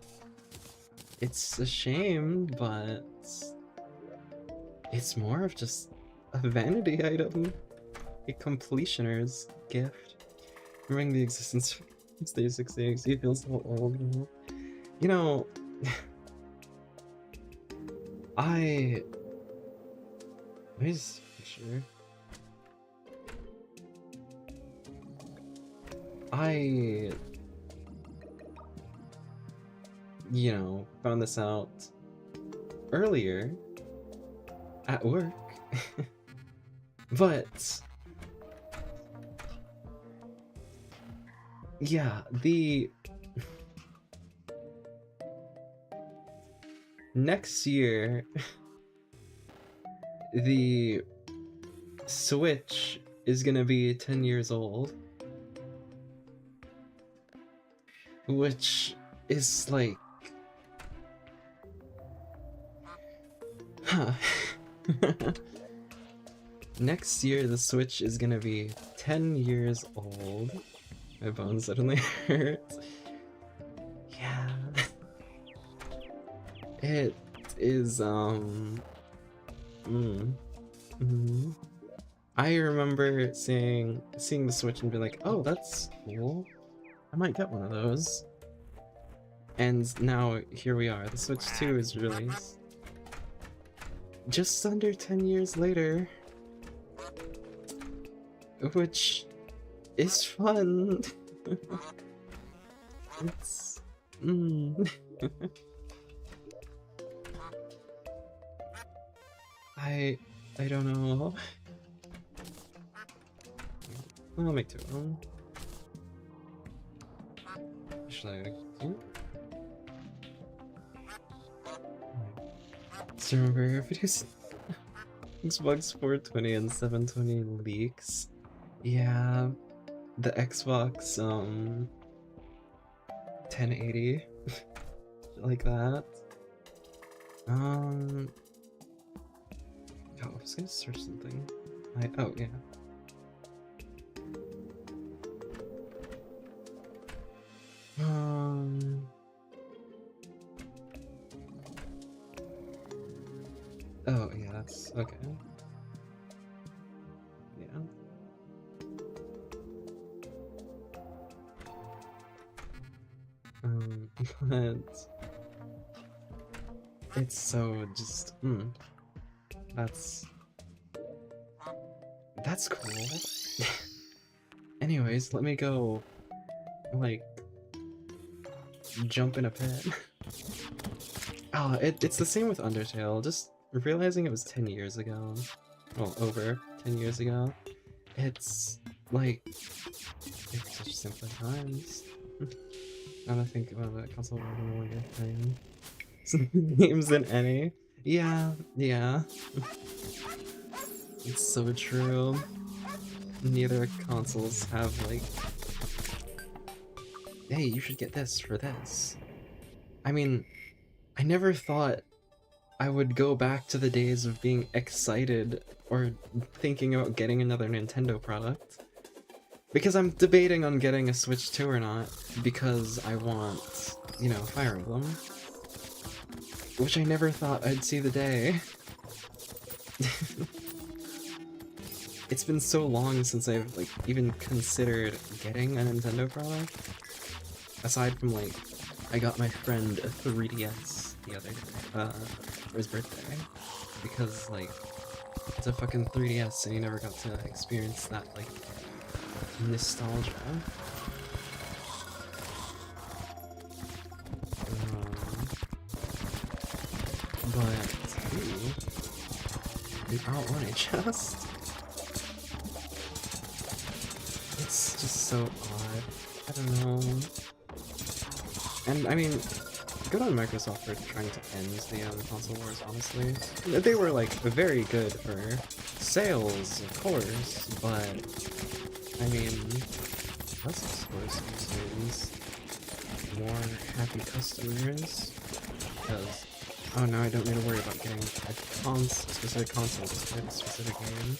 Speaker 1: it's a shame, but it's more of just a vanity item. A completioner's gift. Remembering the existence of 360 you feel so old now. You know, let me just make sure. You know, found this out earlier at work, but yeah, the next year, the Switch is gonna be 10 years old, which is like, huh. Next year, the Switch is gonna be 10 years old. My bones suddenly hurt. Yeah. It is, I remember seeing the Switch and be like, oh, that's cool. I might get one of those. And now, here we are. The Switch 2 is released. Just under 10 years later. Which is fun. It's... I don't know. I'll make two of them. Should I do? Still remember videos Xbox 420 and 720 leaks. Yeah, the Xbox 1080 like that. Oh, I was gonna search something. Oh yeah. Oh yeah, that's okay. Yeah. But it's so just that's cool. Anyways, let me go like jump in a pit. Oh, it's the same with Undertale, just realizing it was 10 years ago. well, over 10 years ago. It's like, it's such simpler times. Now that I think about it, console war no longer a thing. Games than any. Yeah, yeah. It's so true. Neither consoles have like, hey, you should get this for this. I mean, I never thought I would go back to the days of being excited or thinking about getting another Nintendo product. Because I'm debating on getting a Switch 2 or not, because I want, you know, Fire Emblem. Which I never thought I'd see the day. It's been so long since I've, like, even considered getting a Nintendo product. Aside from, like, I got my friend a 3DS the other day, for his birthday. Because, like, it's a fucking 3DS and he never got to experience that, like, nostalgia. But, ooh, the R1 chest. It's just so odd. I don't know. And I mean, good on Microsoft for trying to end the console wars, honestly. They were, like, very good for sales, of course, but I mean, less exclusives means more happy customers, because, oh no, I don't need to worry about getting a specific console to play a specific game.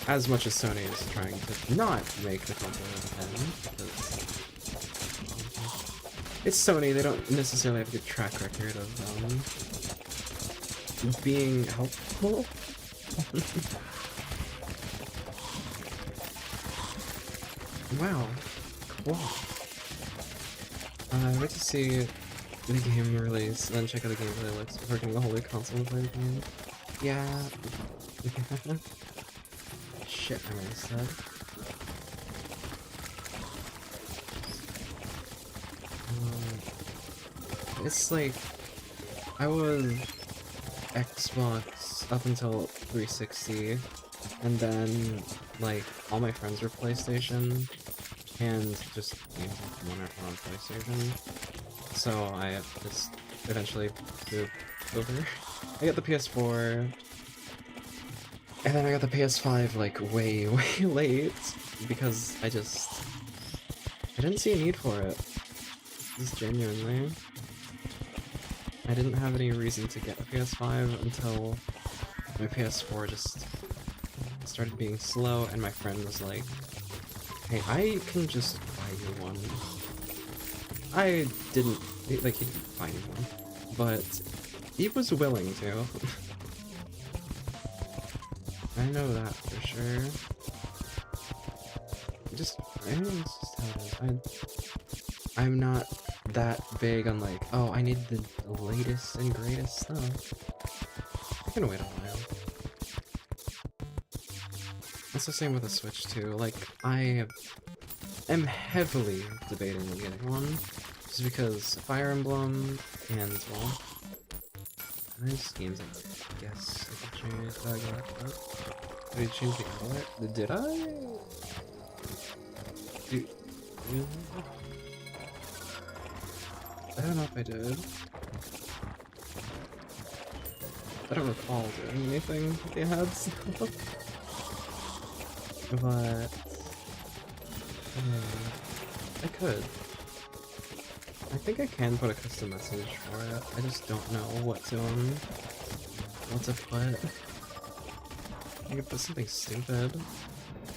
Speaker 1: As much as Sony is trying to not make the console end, because it's Sony, they don't necessarily have a good track record of being helpful. Wow, cool. I wait to see the game release, and then check out the gameplay looks before getting the whole console to play the game. Yeah. Shit, I already said. It's like, I was Xbox up until 360, and then, like, all my friends were PlayStation, and just games like one are on PlayStation, so I just eventually moved over. I got the PS4, and then I got the PS5, like, way, way late, because I didn't see a need for it. Just genuinely. I didn't have any reason to get a PS5 until my PS4 just started being slow, and my friend was like, hey, I can just buy you one. I didn't, like, he didn't buy me one, but he was willing to. I know that for sure. I don't know, it's just how it is. I'm not that big on, like, oh, I need the latest and greatest stuff. I can wait a while. That's the same with the Switch too. Like, I am heavily debating on getting one, just because Fire Emblem and, well, there's games I guess I could change. Did I change the color? Did I? Dude, really? I don't know if I did. I don't recall doing anything with the ads. But I could. I think I can put a custom message for it. I just don't know what to put. I could put something stupid.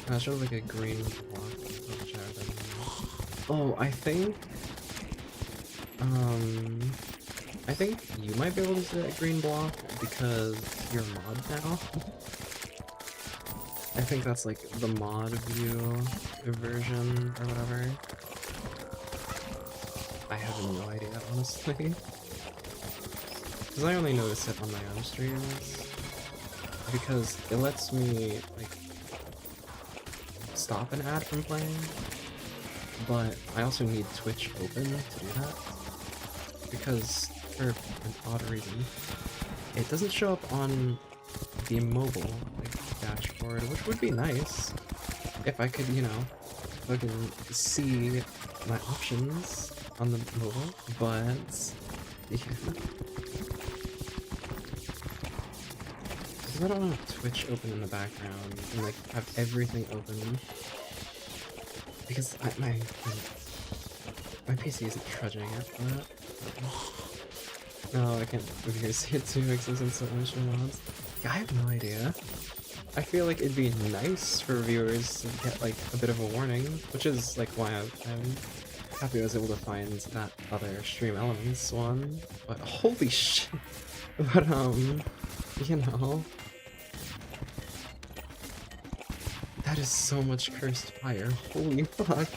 Speaker 1: I show like a green block. Oh, I think you might be able to see that green block because you're a mod now. I think that's like the mod view version or whatever. I have no idea, honestly. Because I only notice it on my own streams. Because it lets me, like, stop an ad from playing. But I also need Twitch open to do that. Because, for an odd reason, it doesn't show up on the mobile dashboard, which would be nice if I could, you know, fucking see my options on the mobile, but yeah. Because I don't have Twitch open in the background and like have everything open. Because my PC isn't trudging after that. No, I can't over here see it too because it's installation mods. Yeah, I have no idea. I feel like it'd be nice for viewers to get like a bit of a warning, which is like why I'm happy I was able to find that other Stream Elements one. But holy shit! But you know, that is so much cursed fire. Holy fuck!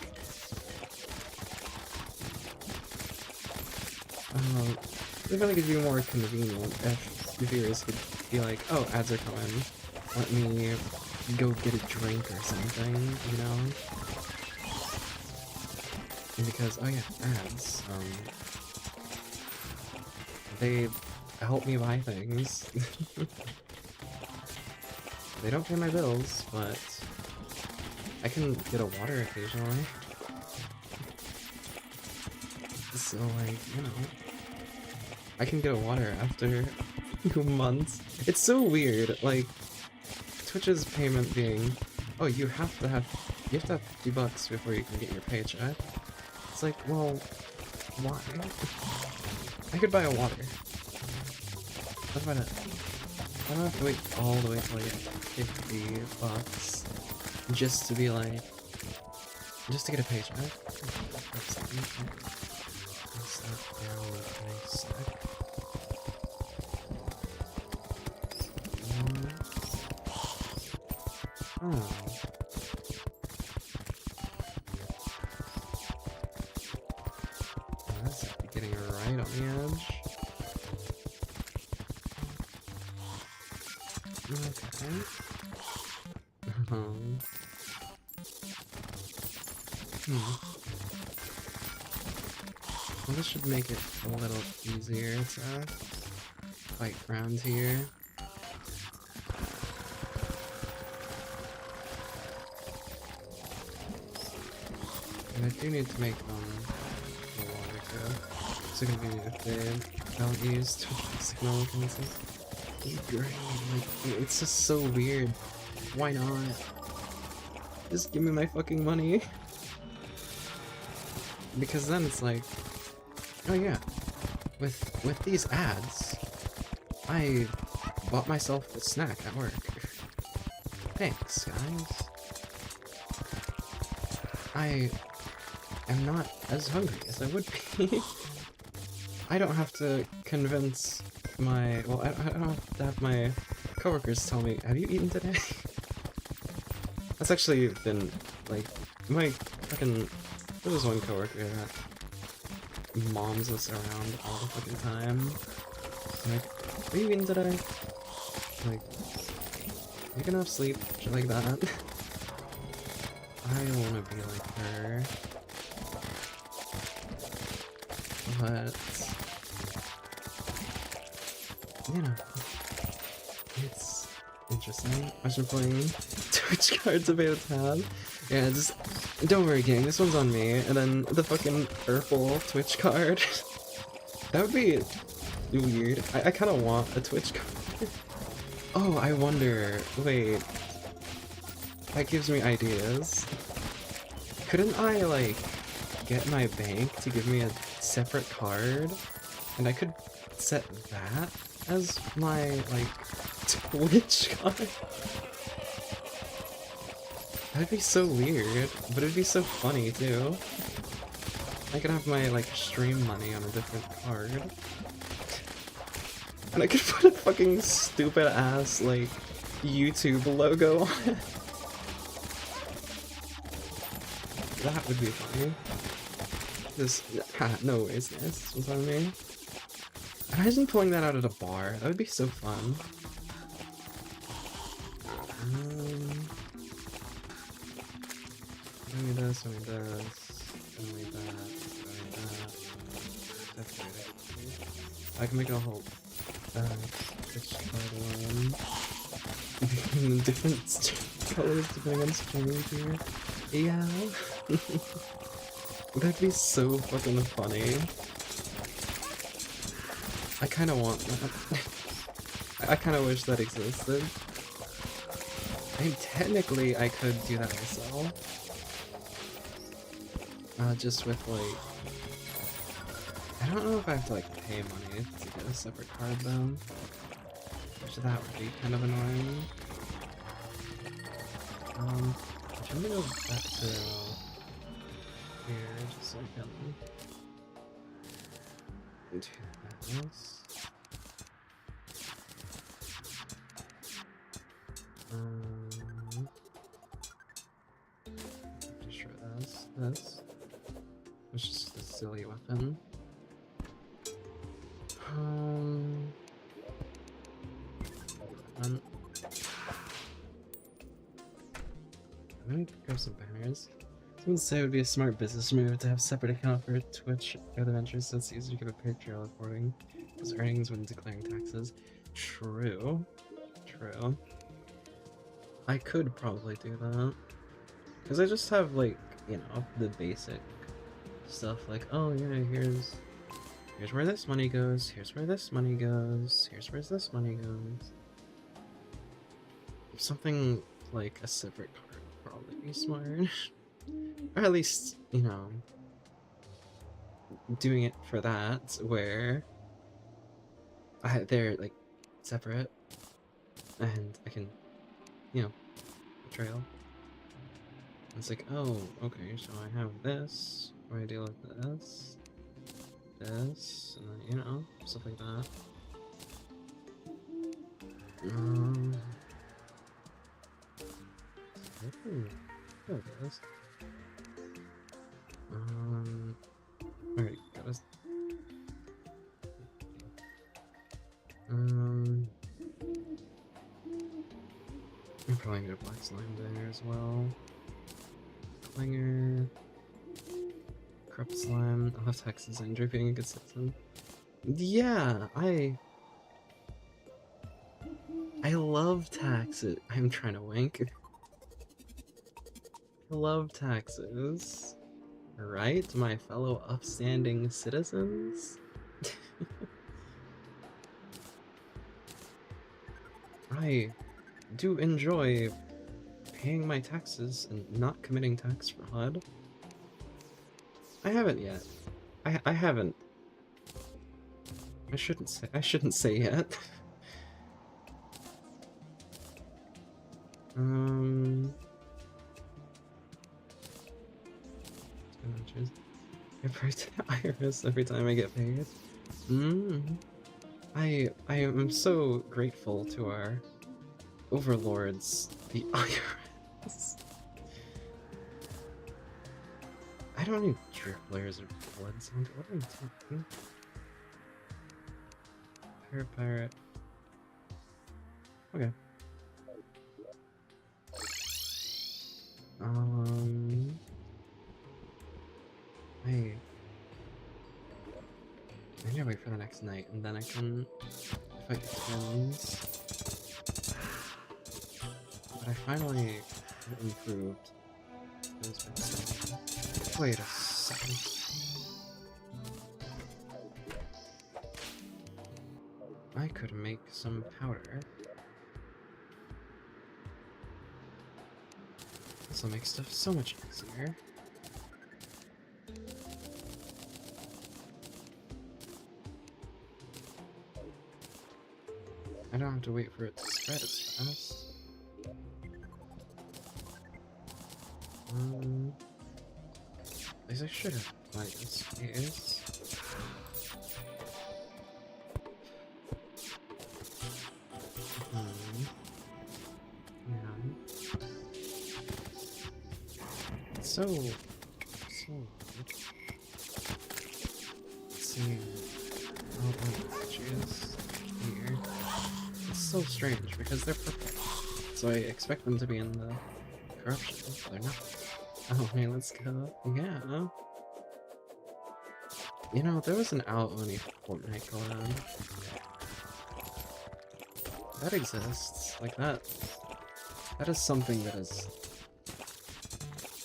Speaker 1: I feel like it'd be more convenient if the viewers could be like, oh, ads are coming. Let me go get a drink or something, you know? Because, oh yeah, ads, they help me buy things. They don't pay my bills, but I can get a water occasionally. So, like, you know, I can get a water after 2 months. It's so weird, like, Twitch's payment being, oh, you have to have $50 before you can get your paycheck. It's like, well, why? I could buy a water. What about it? I don't have to wait all the way till I get $50 just to be like, just to get a paycheck. Oh. That's getting right on the edge. Okay. Well, this should make it a little easier to fight around here. And I do need to make the water go. So it can be if they don't use Twitch signal mechanisms. Like, it's just so weird. Why not? Just give me my fucking money. Because then it's like, oh yeah, with these ads, I bought myself a snack at work. Thanks, guys. I am not as hungry as I would be. I don't have to convince my, well, I don't have to have my coworkers tell me, have you eaten today? That's actually been, like, my fucking, there was one coworker that moms us around all the fucking time. Like, are you eating today? Like, you can have sleep, shit like that. I wanna be like her. But, you know, it's interesting. I've been playing Twitch cards a beta tab. Yeah, just, don't worry gang, this one's on me. And then the fucking purple Twitch card. That would be weird. I kinda want a Twitch card. Oh, I wonder, wait. That gives me ideas. Couldn't I, like, get my bank to give me a separate card? And I could set that as my, like, Twitch card? That'd be so weird, but it'd be so funny, too. I could have my, like, stream money on a different card. And I could put a fucking stupid-ass, like, YouTube logo on it. That would be funny. This, no ways, this was on me. Imagine pulling that out at a bar. That would be so fun. Show me this, show me this, show me that, show me that. Definitely. I can make a whole Twitch card one. Different colors depending on string here. Yeah. That'd be so fucking funny. I kinda want that. I kinda wish that existed. I mean, technically I could do that myself. Just with like... I don't know if I have to like pay money to get a separate card though. Which that would be kind of annoying. I'm gonna go back to here just so I can do this. Pretty sure that's this. It's just a silly weapon. I'm gonna grab some banners. Someone said it would be a smart business move to have a separate account for Twitch or the ventures, so it's easier to give a picture reporting those earnings when declaring taxes. True. True. I could probably do that. Because I just have, like, you know, the basic stuff, like, oh yeah, here's where this money goes, here's where this money goes, here's where this money goes. Something like a separate card would probably be smart. Or at least, you know, doing it for that, where they're, like, separate, and I can, you know, trail. It's like, oh, okay, so I have this, where I deal with this, this, and then, you know, stuff like that. There it is. Alright, got us. I'm probably gonna get a black slime there as well. Clinger. Corrupt slime. I'll have taxes and being a good citizen. Yeah, I love taxes. I'm trying to wink. I love taxes. Right, my fellow upstanding citizens? I do enjoy paying my taxes and not committing tax fraud. I haven't yet. I haven't. I shouldn't say yet. I pray to the IRS every time I get paid. I am so grateful to our overlords, the IRS. I don't need drip layers or blood sound. What are you talking? Pirate. Okay. I need to wait for the next night, and then I can fight the twins. But I finally improved those bits. Wait a second. I could make some powder. This will make stuff so much easier. I don't have to wait for it to spread as fast. At least I should have applied this space. Yeah. It's so good. Let's see. Oh, patches here. It's so strange because they're purple. So I expect them to be in the corruption, but they're not. Oh, hey, let's go. Yeah. You know, there was an Out Only Fortnite collab. that exists. Like that is something that is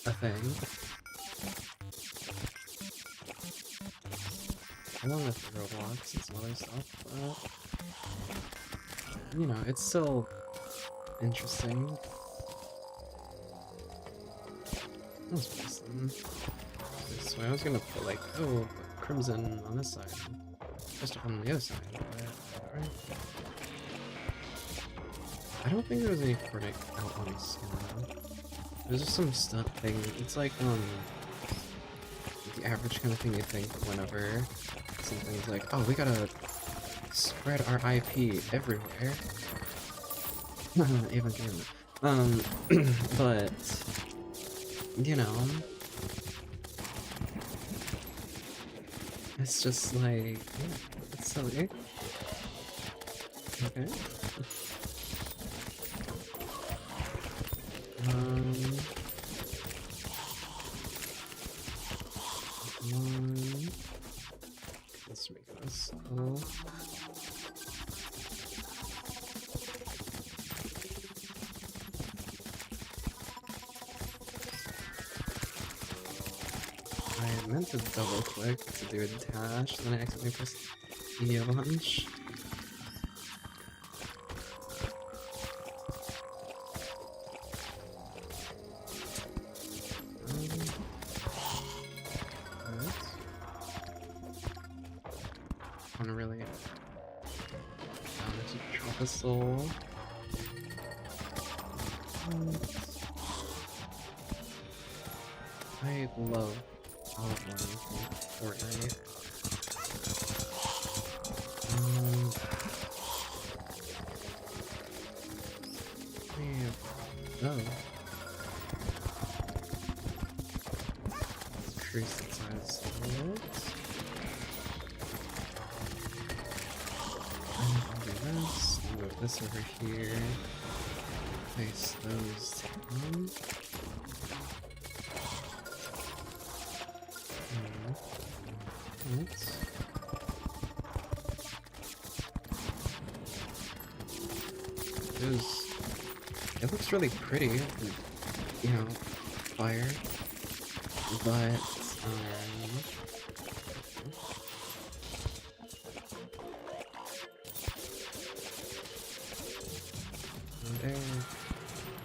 Speaker 1: a thing. Along with Roblox and some other stuff, but you know, it's still interesting. Let's place them this way. I was gonna put like, oh, put Crimson on this side, just on the other side, but alright. I don't think there was any Fortnite out on skin though. There's just some stuff thing. It's like the average kind of thing you think whenever something's like, oh, we gotta spread our IP everywhere. Even game. But you know, it's just like, yeah, it's silly. Okay. Let's make this cool. I meant to double click to do a dash, then I accidentally pressed E a bunch. I really to drop a soul. I love all of them from Fortnite. Oh. Increase the size of it. I'll do this, move this over here, place those down. It looks really pretty, you know, fire, but they're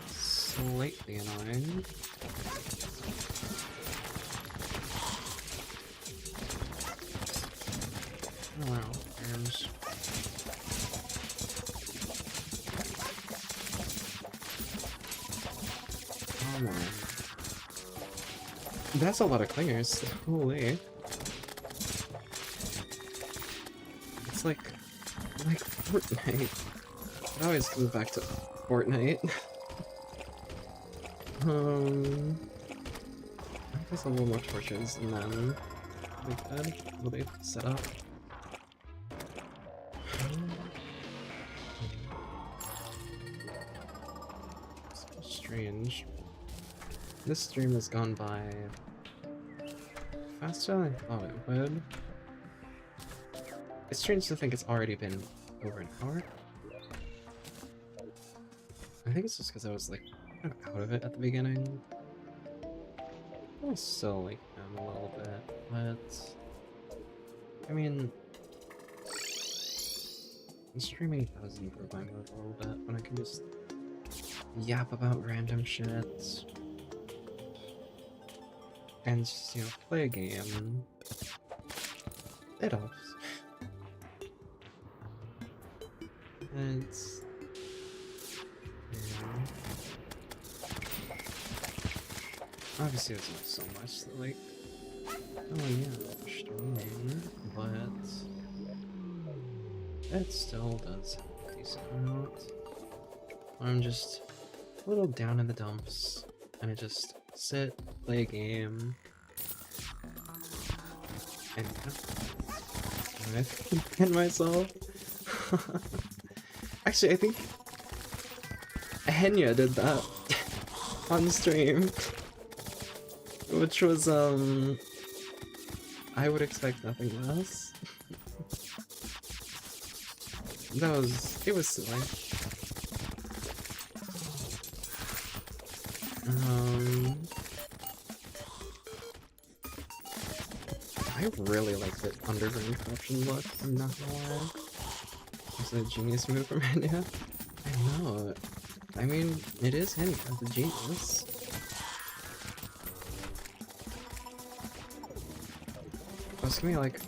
Speaker 1: slightly annoying. Oh wow, arms. Come on. That's a lot of clingers. Holy. It's like Fortnite. I always go back to Fortnite. I guess a little more torches and then we could. Will they set up? So strange. This stream has gone by faster than I thought it would. It's strange to think it's already been over an hour. I think it's just because I was like kind of out of it at the beginning. I still like am a little bit, but I mean, streaming does improve my mood a little bit when I can just yap about random shit and just, you know, play a game. It helps. And it's, obviously it's not so much that, like, oh yeah, streaming, but it still does help a decent amount. I'm just a little down in the dumps, and I just sit, play a game, and and myself. Actually, I think Henya did that on stream, which was I would expect nothing less. It was silly. I really like the underground corruption look, I'm not gonna lie. It's a genius move from India. I know. I mean, it is handy as a genius. I was gonna be like,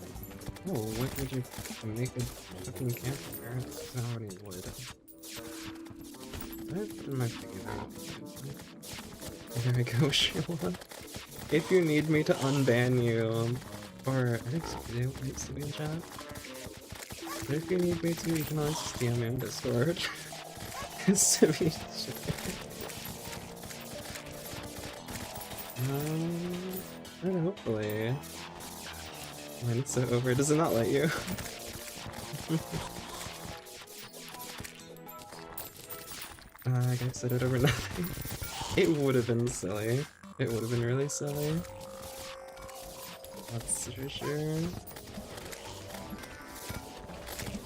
Speaker 1: oh, what would you make a fucking campfire? I don't have any wood. Did I put in my thingy? There we go, Sheila. If you need me to unban you, or I think Studio needs to be in chat. But if you need me to, you can always just DM me on Discord. It's to be sure. And hopefully. When it's so over, does it not let you? I guess I did it over nothing. It would have been silly. It would have been really silly. That's for sure.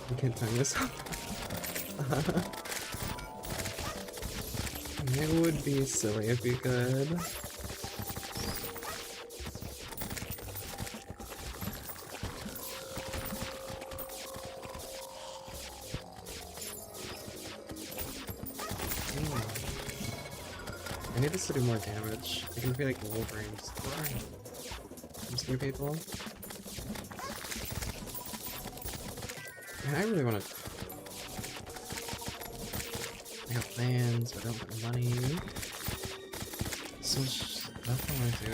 Speaker 1: You can't time yourself. It would be silly if you could. I need this to do more damage. I can feel like Wolverine's from scare people. Man, I really want to. I got plans, but I don't have money. So much stuff I want to do.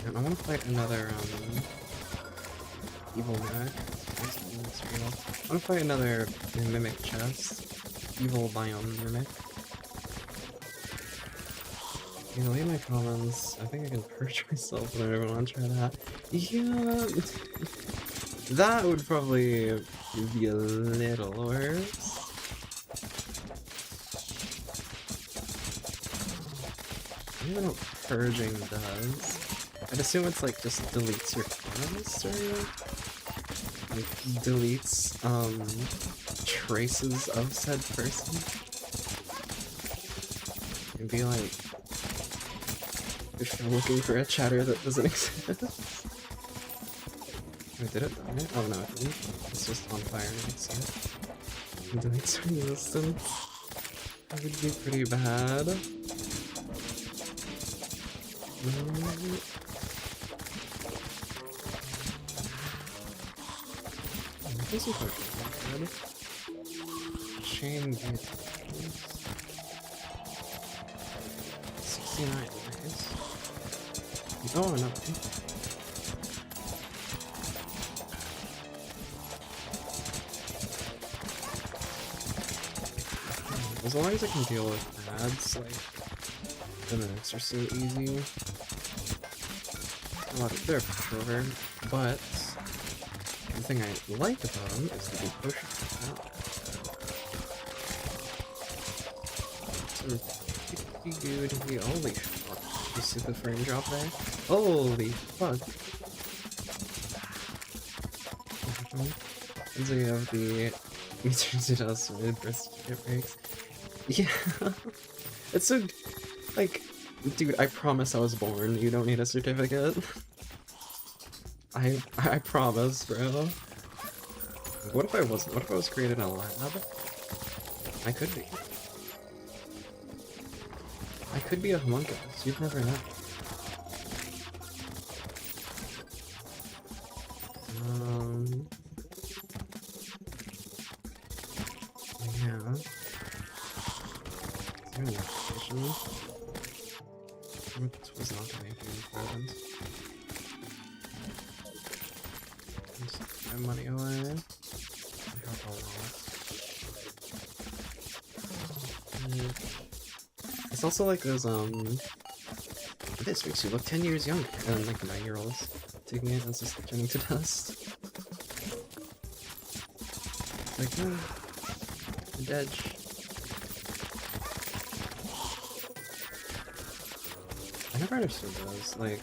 Speaker 1: I want to fight another evil mimic. I want to fight another mimic chest. Evil biome mimic. You know, leave my comments. I think I can purge myself when I ever want to try that. Yeah, that would probably be a little worse. I don't even know what purging does. I'd assume it's like just deletes your comments or like deletes traces of said person. It'd be like if you're looking for a chatter that doesn't exist. Wait, did it die? Oh no, it didn't. It's just on fire and it's it deletes resistance. That would be pretty bad. This is actually good. Chain gate. 69, nice. Oh, no. As long as I can deal with ads, like, the minutes are so easy. A lot of they're shorter, but the thing I like about them is the big potion. Dude, holy fuck. You see the frame drop there? Holy fuck. And so you have the Eternity Dust mid burst breaks. Yeah. It's so, like, dude, I promise I was born. You don't need a certificate. I promise, bro. What if I wasn't? What if I was created in a lab? I could be. I could be a homunculus. You'd never know. Yeah. Is there an application? What was not anything important? Just my money away. I have a lot. It's also like those, this makes you look 10 years younger than like 9-year-olds taking it as just turning to dust. Like, oh, I'm dead. I never understood those. Like,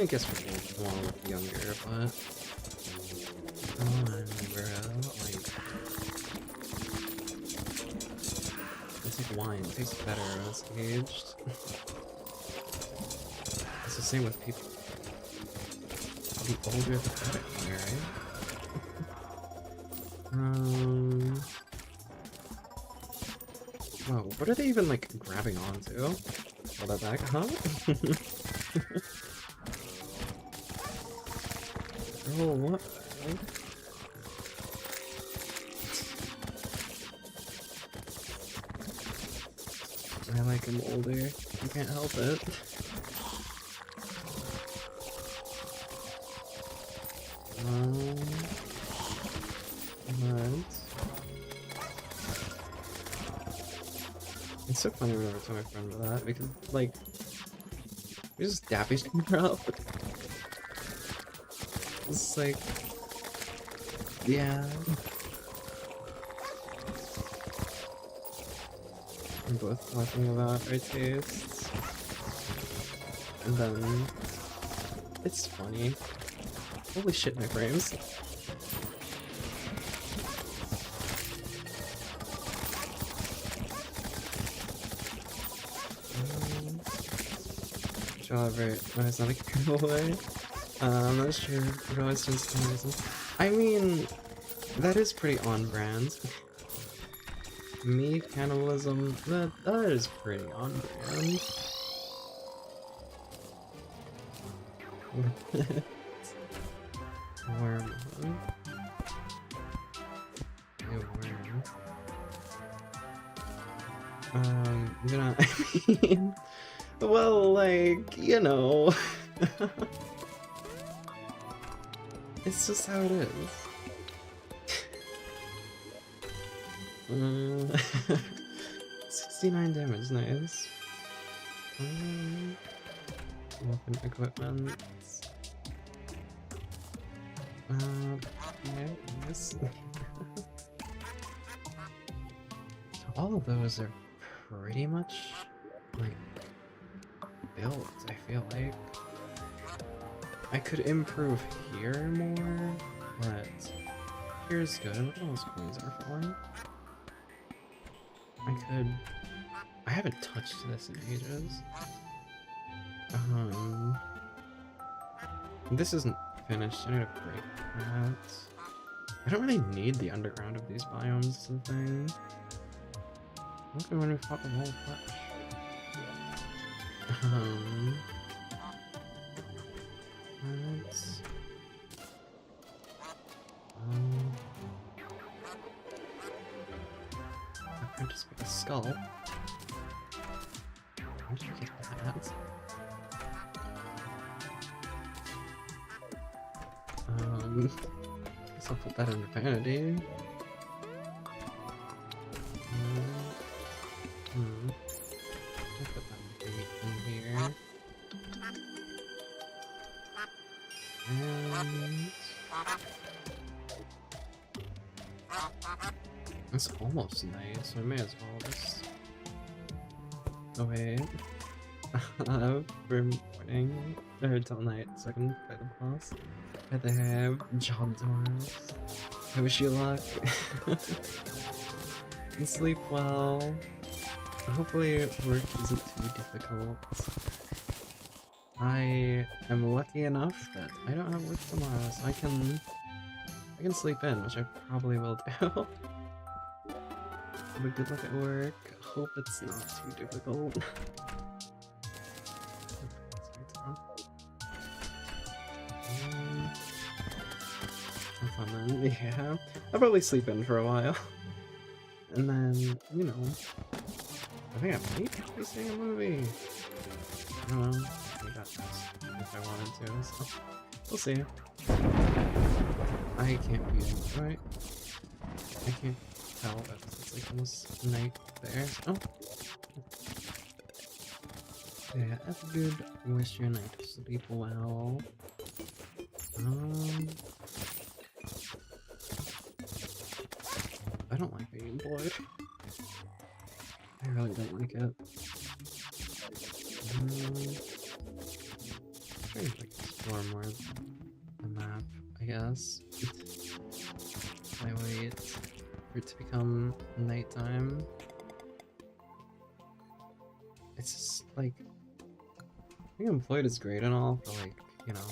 Speaker 1: I guess we're a little younger, but come on, bro. Like, it's like wine. It tastes better when it's aged. It's the same with people. The older the better, right? Wow, what are they even like grabbing onto? Hold that back, huh? Oh, what? I like him older. You can't help it. What? It's so funny whenever I tell my friend about that because, like, we just dap each other up. It's like, yeah. We're both talking about our tastes. And then, it's funny. Holy shit, my frames. However, when it's not a giveaway, I'm not sure what always turns cannibalism. I mean, that is pretty on brand. Me, cannibalism, that is pretty on brand. Worm. Yeah, worm. You know, I mean, well, like, you know, it's just how it is. 69 damage, nice. Weapon equipment. Yeah, yes. So all of those are pretty much like built, I feel like. I could improve here more, but here's good. Look at all those coins are falling. I haven't touched this in ages. This isn't finished. I need to break that. I don't really need the underground of these biomes, is the thing. Look at when we fought the whole flesh. Let's... Apprentice with a skull. How did you get that? Guess I'll put that in vanity. I'll put that in here. And... It's almost nice, so I may as well just... Oh wait. For morning, or till night, so I can fight the boss. Right they have job doors. I wish you luck. And sleep well. Hopefully work isn't too difficult. I am lucky enough that I don't have work tomorrow, so I can sleep in, which I probably will do. But good luck at work. Hope it's not too difficult. Yeah, I'll probably sleep in for a while. And then, you know, I think I might be seeing a movie. I don't know. I got this if I wanted to, so we'll see. I can't be right. I can't tell if it's like almost night there. Oh. Yeah, that's good. Wish your night to sleep well. I don't like being employed. I really don't like it. Trying to like explore more of the map, I guess. I wait for it to become nighttime. It's just like being employed is great and all for like, you know,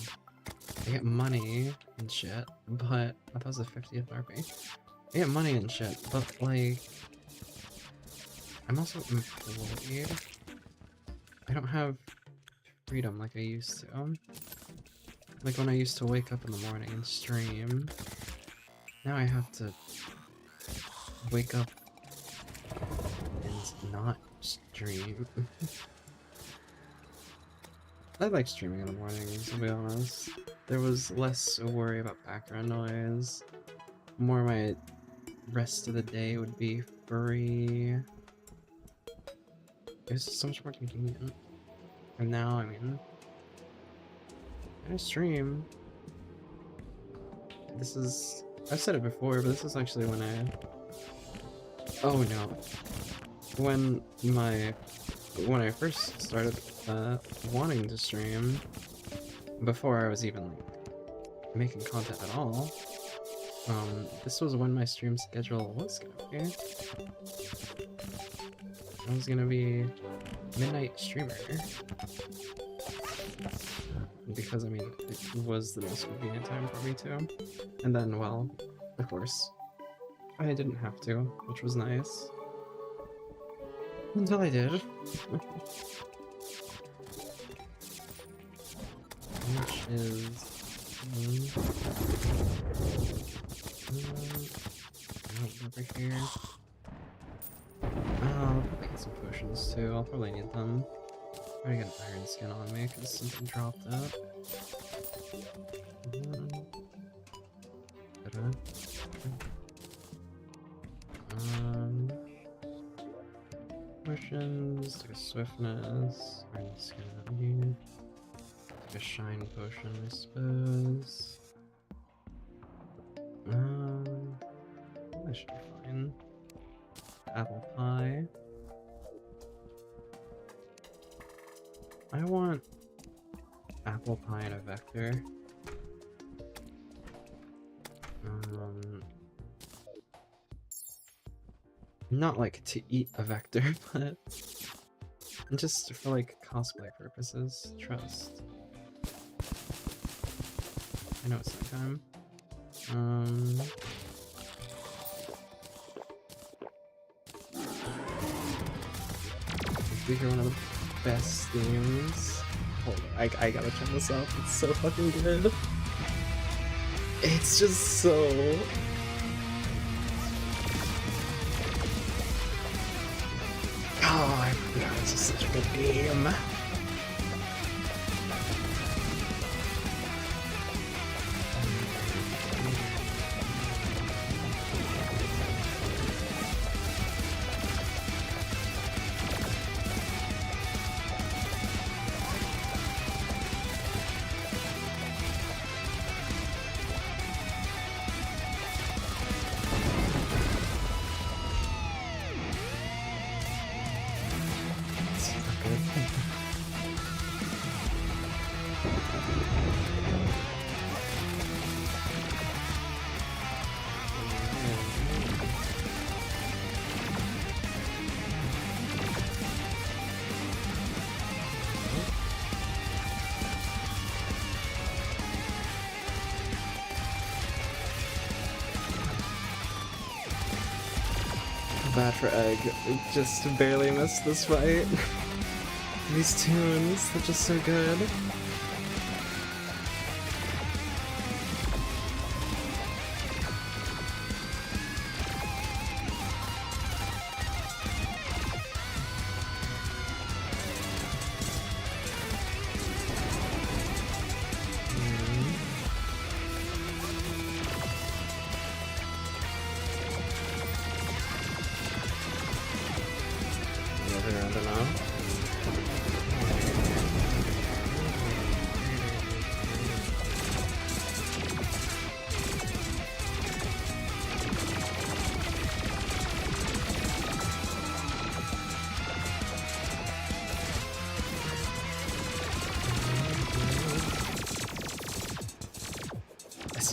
Speaker 1: I get money and shit, but that was the 50th RP. I get money and shit, but like I'm also employed. I don't have freedom like I used to. Like when I used to wake up in the morning and stream, now I have to wake up and not stream. I like streaming in the mornings, to be honest. There was less worry about background noise. More my rest of the day would be free. It was so much more convenient. And now, I mean, I stream. This is, I've said it before, but this is actually when oh no. When I first started wanting to stream, before I was even like making content at all, this was when my stream schedule was gonna be. I was gonna be midnight streamer. Because, I mean, it was the most convenient time for me too. And then, well, of course, I didn't have to, which was nice. Until I did. Which is... over here. I'll probably get some potions too, I'll probably need them. I'm gonna get an iron skin on me because something dropped out. Potions, take a swiftness, iron skin on here. Take a shine potion, I suppose. That should be fine. Apple pie. I want apple pie and a vector. Not like to eat a vector, but just for like cosplay purposes. Trust. I know it's nighttime. We hear one of the best themes. Hold on, I gotta check this out. It's so fucking good. It's just so... Oh, I forgot, it's just such a good game. Bad for egg. Just barely missed this fight. These tunes, they're just so good.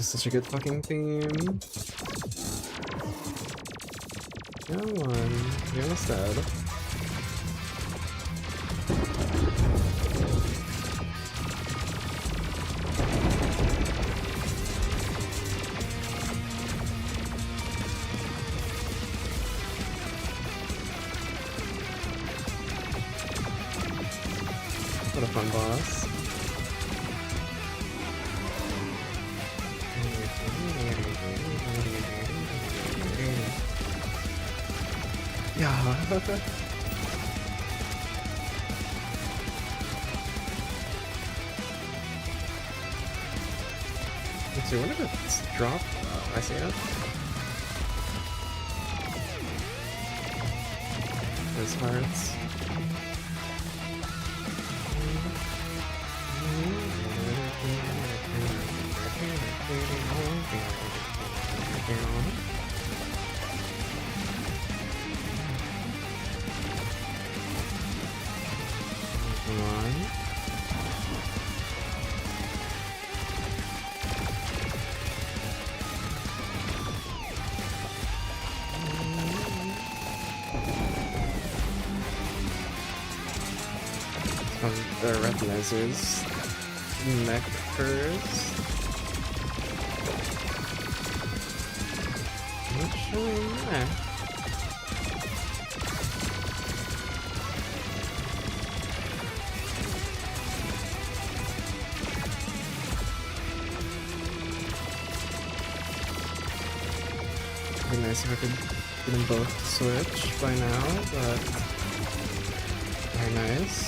Speaker 1: such a good fucking theme. Come on, you're almost dead. What a fun boss. Yeah. Let's see, when did it drop? I see it. Those hearts. The Retinizer's neck first. Not showing that. It'd be nice if I could get them both to switch by now, but very nice.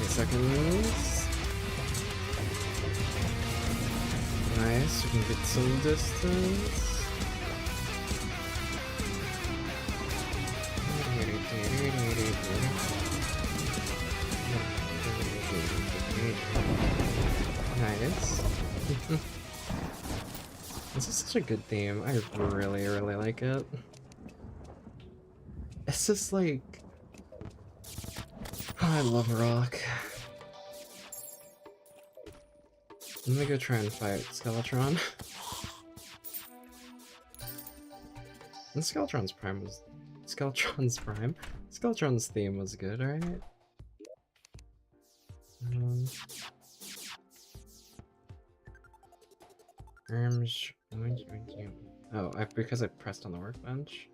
Speaker 1: Seconds. Nice, we can get some distance. Nice. This is such a good theme. I really, really like it. It's just like... I love rock. Let me go try and fight Skeletron. And Skeletron's Prime was... Skeletron's Prime? Skeletron's theme was good, right? Oh, because I pressed on the workbench.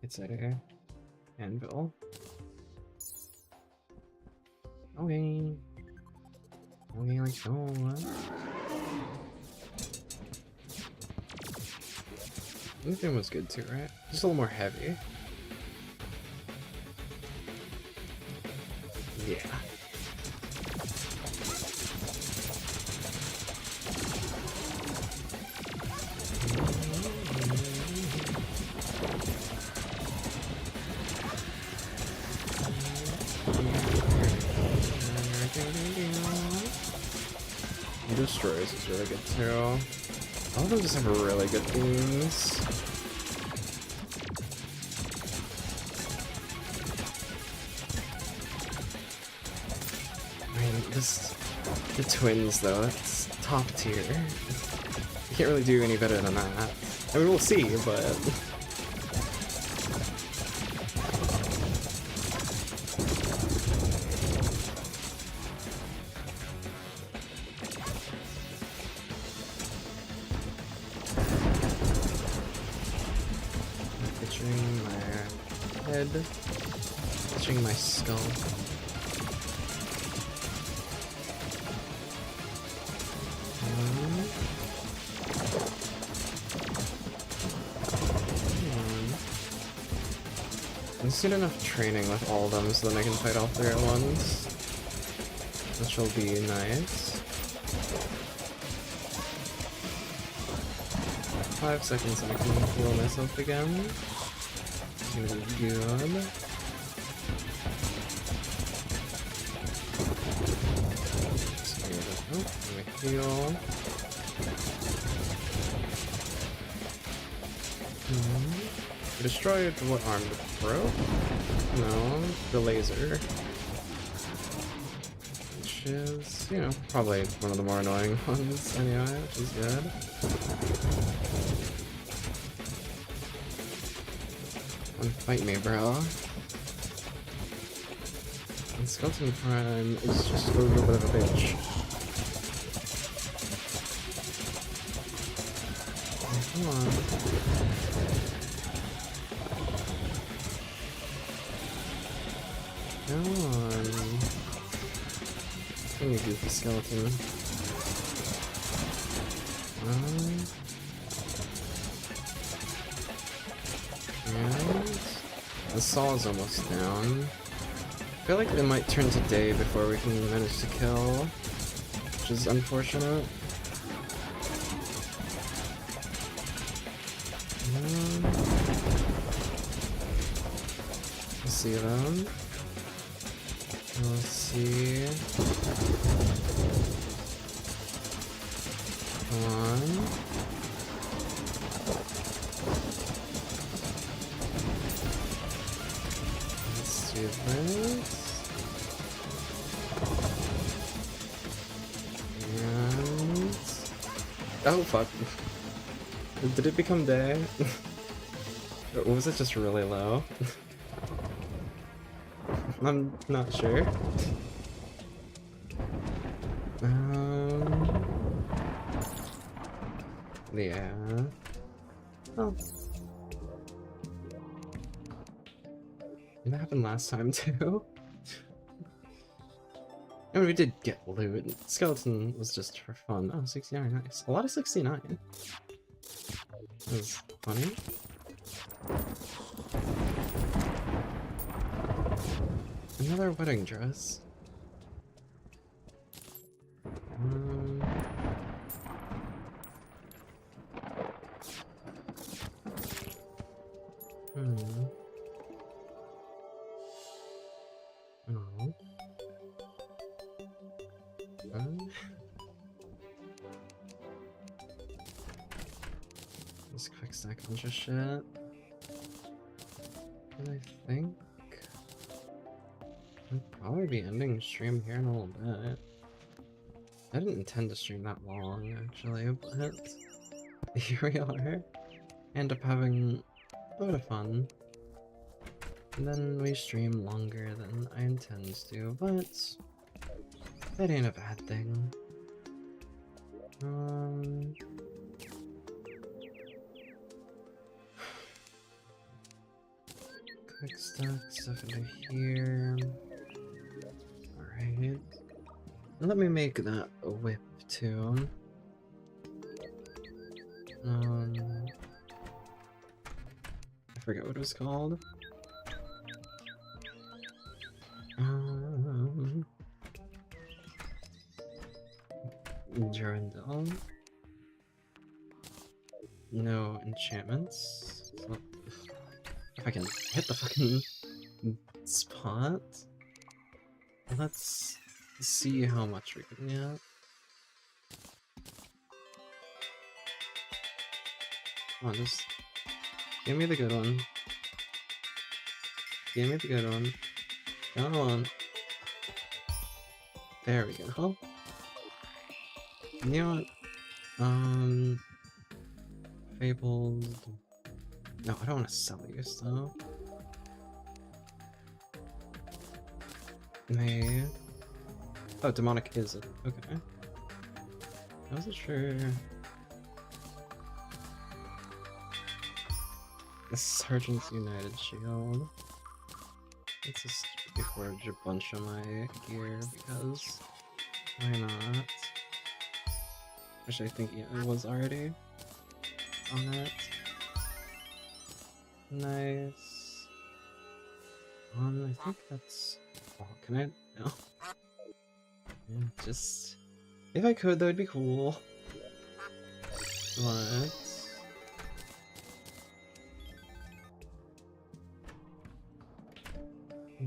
Speaker 1: It's a anvil. Okay. Okay, let's go. The thing was good too, right? Just a little more heavy. Yeah. Destroys is really good too. All of them just have really good themes. I mean, the twins though, that's top tier. You can't really do any better than that. I mean, we'll see, but... Touching my skull. I just need enough training with all of them so then I can fight all three at once. Which will be nice. 5 seconds and I can heal myself again. It's gonna be good. Oh, let me heal. I destroyed what arm? The throat? No, the laser. Which is, you know, probably one of the more annoying ones anyway, which is good. Don't fight me, bro. And Skeleton Prime is just a little bit of a bitch. Oh, come on. Come on. Give me a goofy skeleton. And the saw is almost down. I feel like they might turn to day before we can manage to kill, which is unfortunate. Let's see them. Let's see. Come on. Let's do this. And... oh fuck. Did it become day? Or was it just really low? I'm not sure. Yeah. Oh. That happened last time too. I mean, we did get loot. Skeleton was just for fun. Oh, 69, nice. A lot of 69. That was funny. Another wedding dress. Oh. Just quick stack a bunch of shit. And I think I'll probably be ending the stream here in a little bit. I didn't intend to stream that long actually, but here we are. End up having a bit of fun. And then we stream longer than I intend to, but that ain't a bad thing. Quick stuff into here. Alright. Let me make that a whip too. I forget what it was called. Durandal. No enchantments. So, if I can hit the fucking spot. Let's see how much we can get. Come on, just give me the good one. Give me the good one. Come on. There we go. You know what? Fabled. No, I don't want to sell you stuff. May. Oh, demonic is it? Okay. I wasn't sure. The Sergeant's United Shield. Let's just reforge a bunch of my gear because why not? Which I think yeah, it was already on it. Nice. I think that's all. Can I? No. Yeah, just if I could, that would be cool. But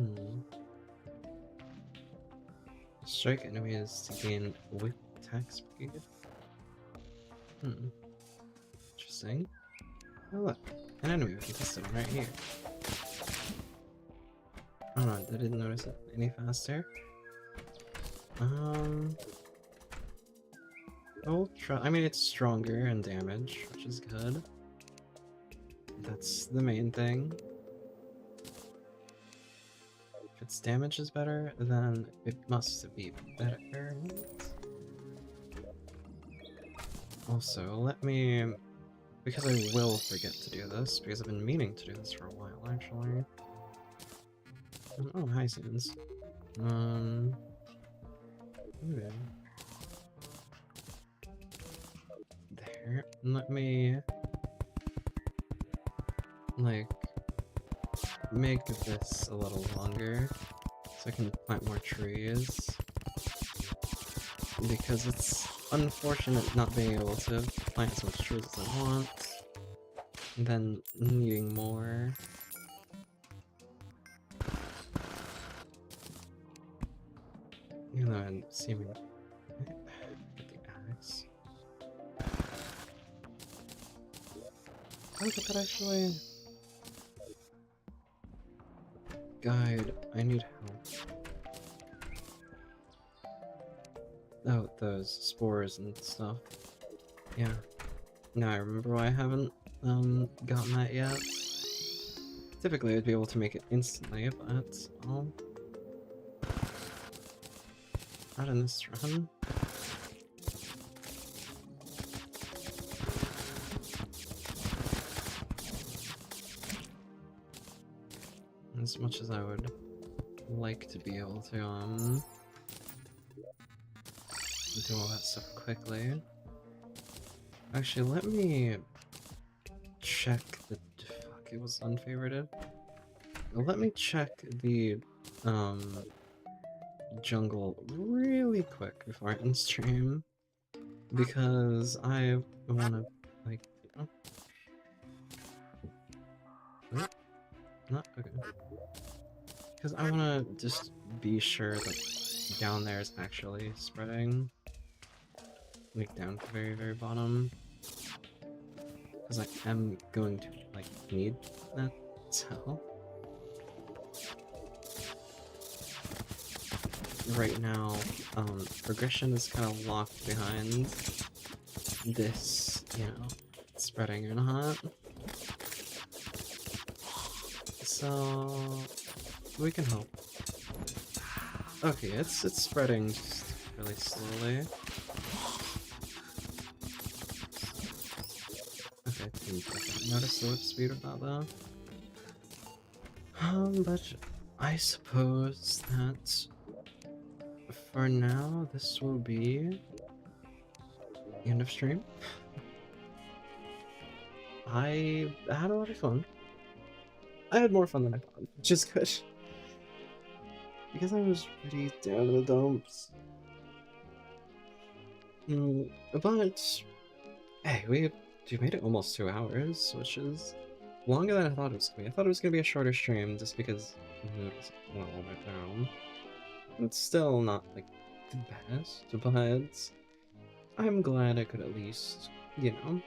Speaker 1: Hmm. Strike enemies to gain whip attack speed. Hmm. Interesting. Oh look, an enemy we can test it on right here. Oh no, I didn't notice it any faster. I'll try. I mean, it's stronger in damage, which is good. That's the main thing. If its damage is better, then it must be better. Also, let me... Because I will forget to do this, because I've been meaning to do this for a while, actually. Oh, hi, Suns. Okay. There. Let me... like... make this a little longer, so I can plant more trees. Because it's unfortunate not being able to plant as much trees as I want, and then needing more. Even though I'm seeming... Get the axe. Oh, look at that actually... Guide, I need help. Oh, those spores and stuff. Yeah. Now I remember why I haven't, gotten that yet. Typically I'd be able to make it instantly, but I'll... Not in this run. As much as I would like to be able to, do all that stuff quickly. Actually, let me check the... Fuck, it was unfavorited. Let me check the, jungle really quick before I end stream. Because I wanna, like, you know... Oh, not okay. Because I wanna just be sure that down there is actually spreading. Like, down to the very, very bottom. Because I am going to, like, need that, so... Right now, progression is kind of locked behind this, you know, spreading or not. So... we can hope. Okay, it's spreading just really slowly. Okay, didn't notice the whip speed of that though. But I suppose that for now this will be the end of stream. I had a lot of fun. I had more fun than I thought, which is good. Because I was pretty down in the dumps. But hey, we made it almost 2 hours, which is longer than I thought it was gonna be. I thought it was gonna be a shorter stream just because the mood was a little bit down. It's still not like the best, but I'm glad I could at least, you know,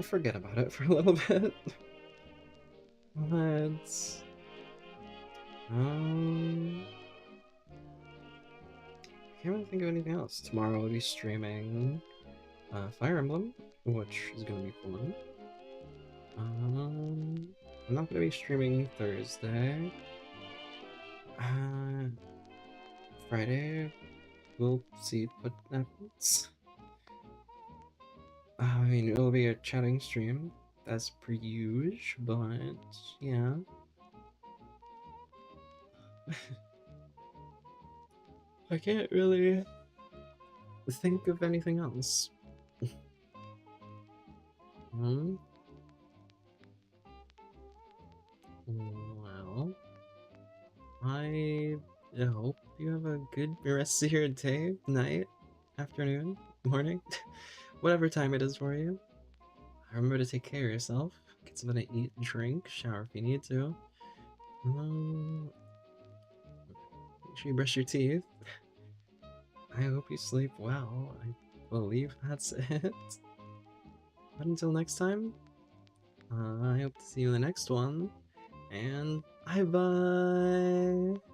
Speaker 1: forget about it for a little bit. But I can't really think of anything else. Tomorrow I'll be streaming Fire Emblem, which is gonna be fun. I'm not gonna be streaming Thursday. Friday, we'll see what happens. I mean, it'll be a chatting stream, as per usual, but yeah. I can't really think of anything else. Hmm? Well, I hope you have a good rest of your day, night, afternoon, morning, whatever time it is for you. Remember to take care of yourself, get something to eat, drink, shower if you need to, Make sure you brush your teeth. I hope you sleep well. I believe that's it. But until next time, I hope to see you in the next one. And bye bye!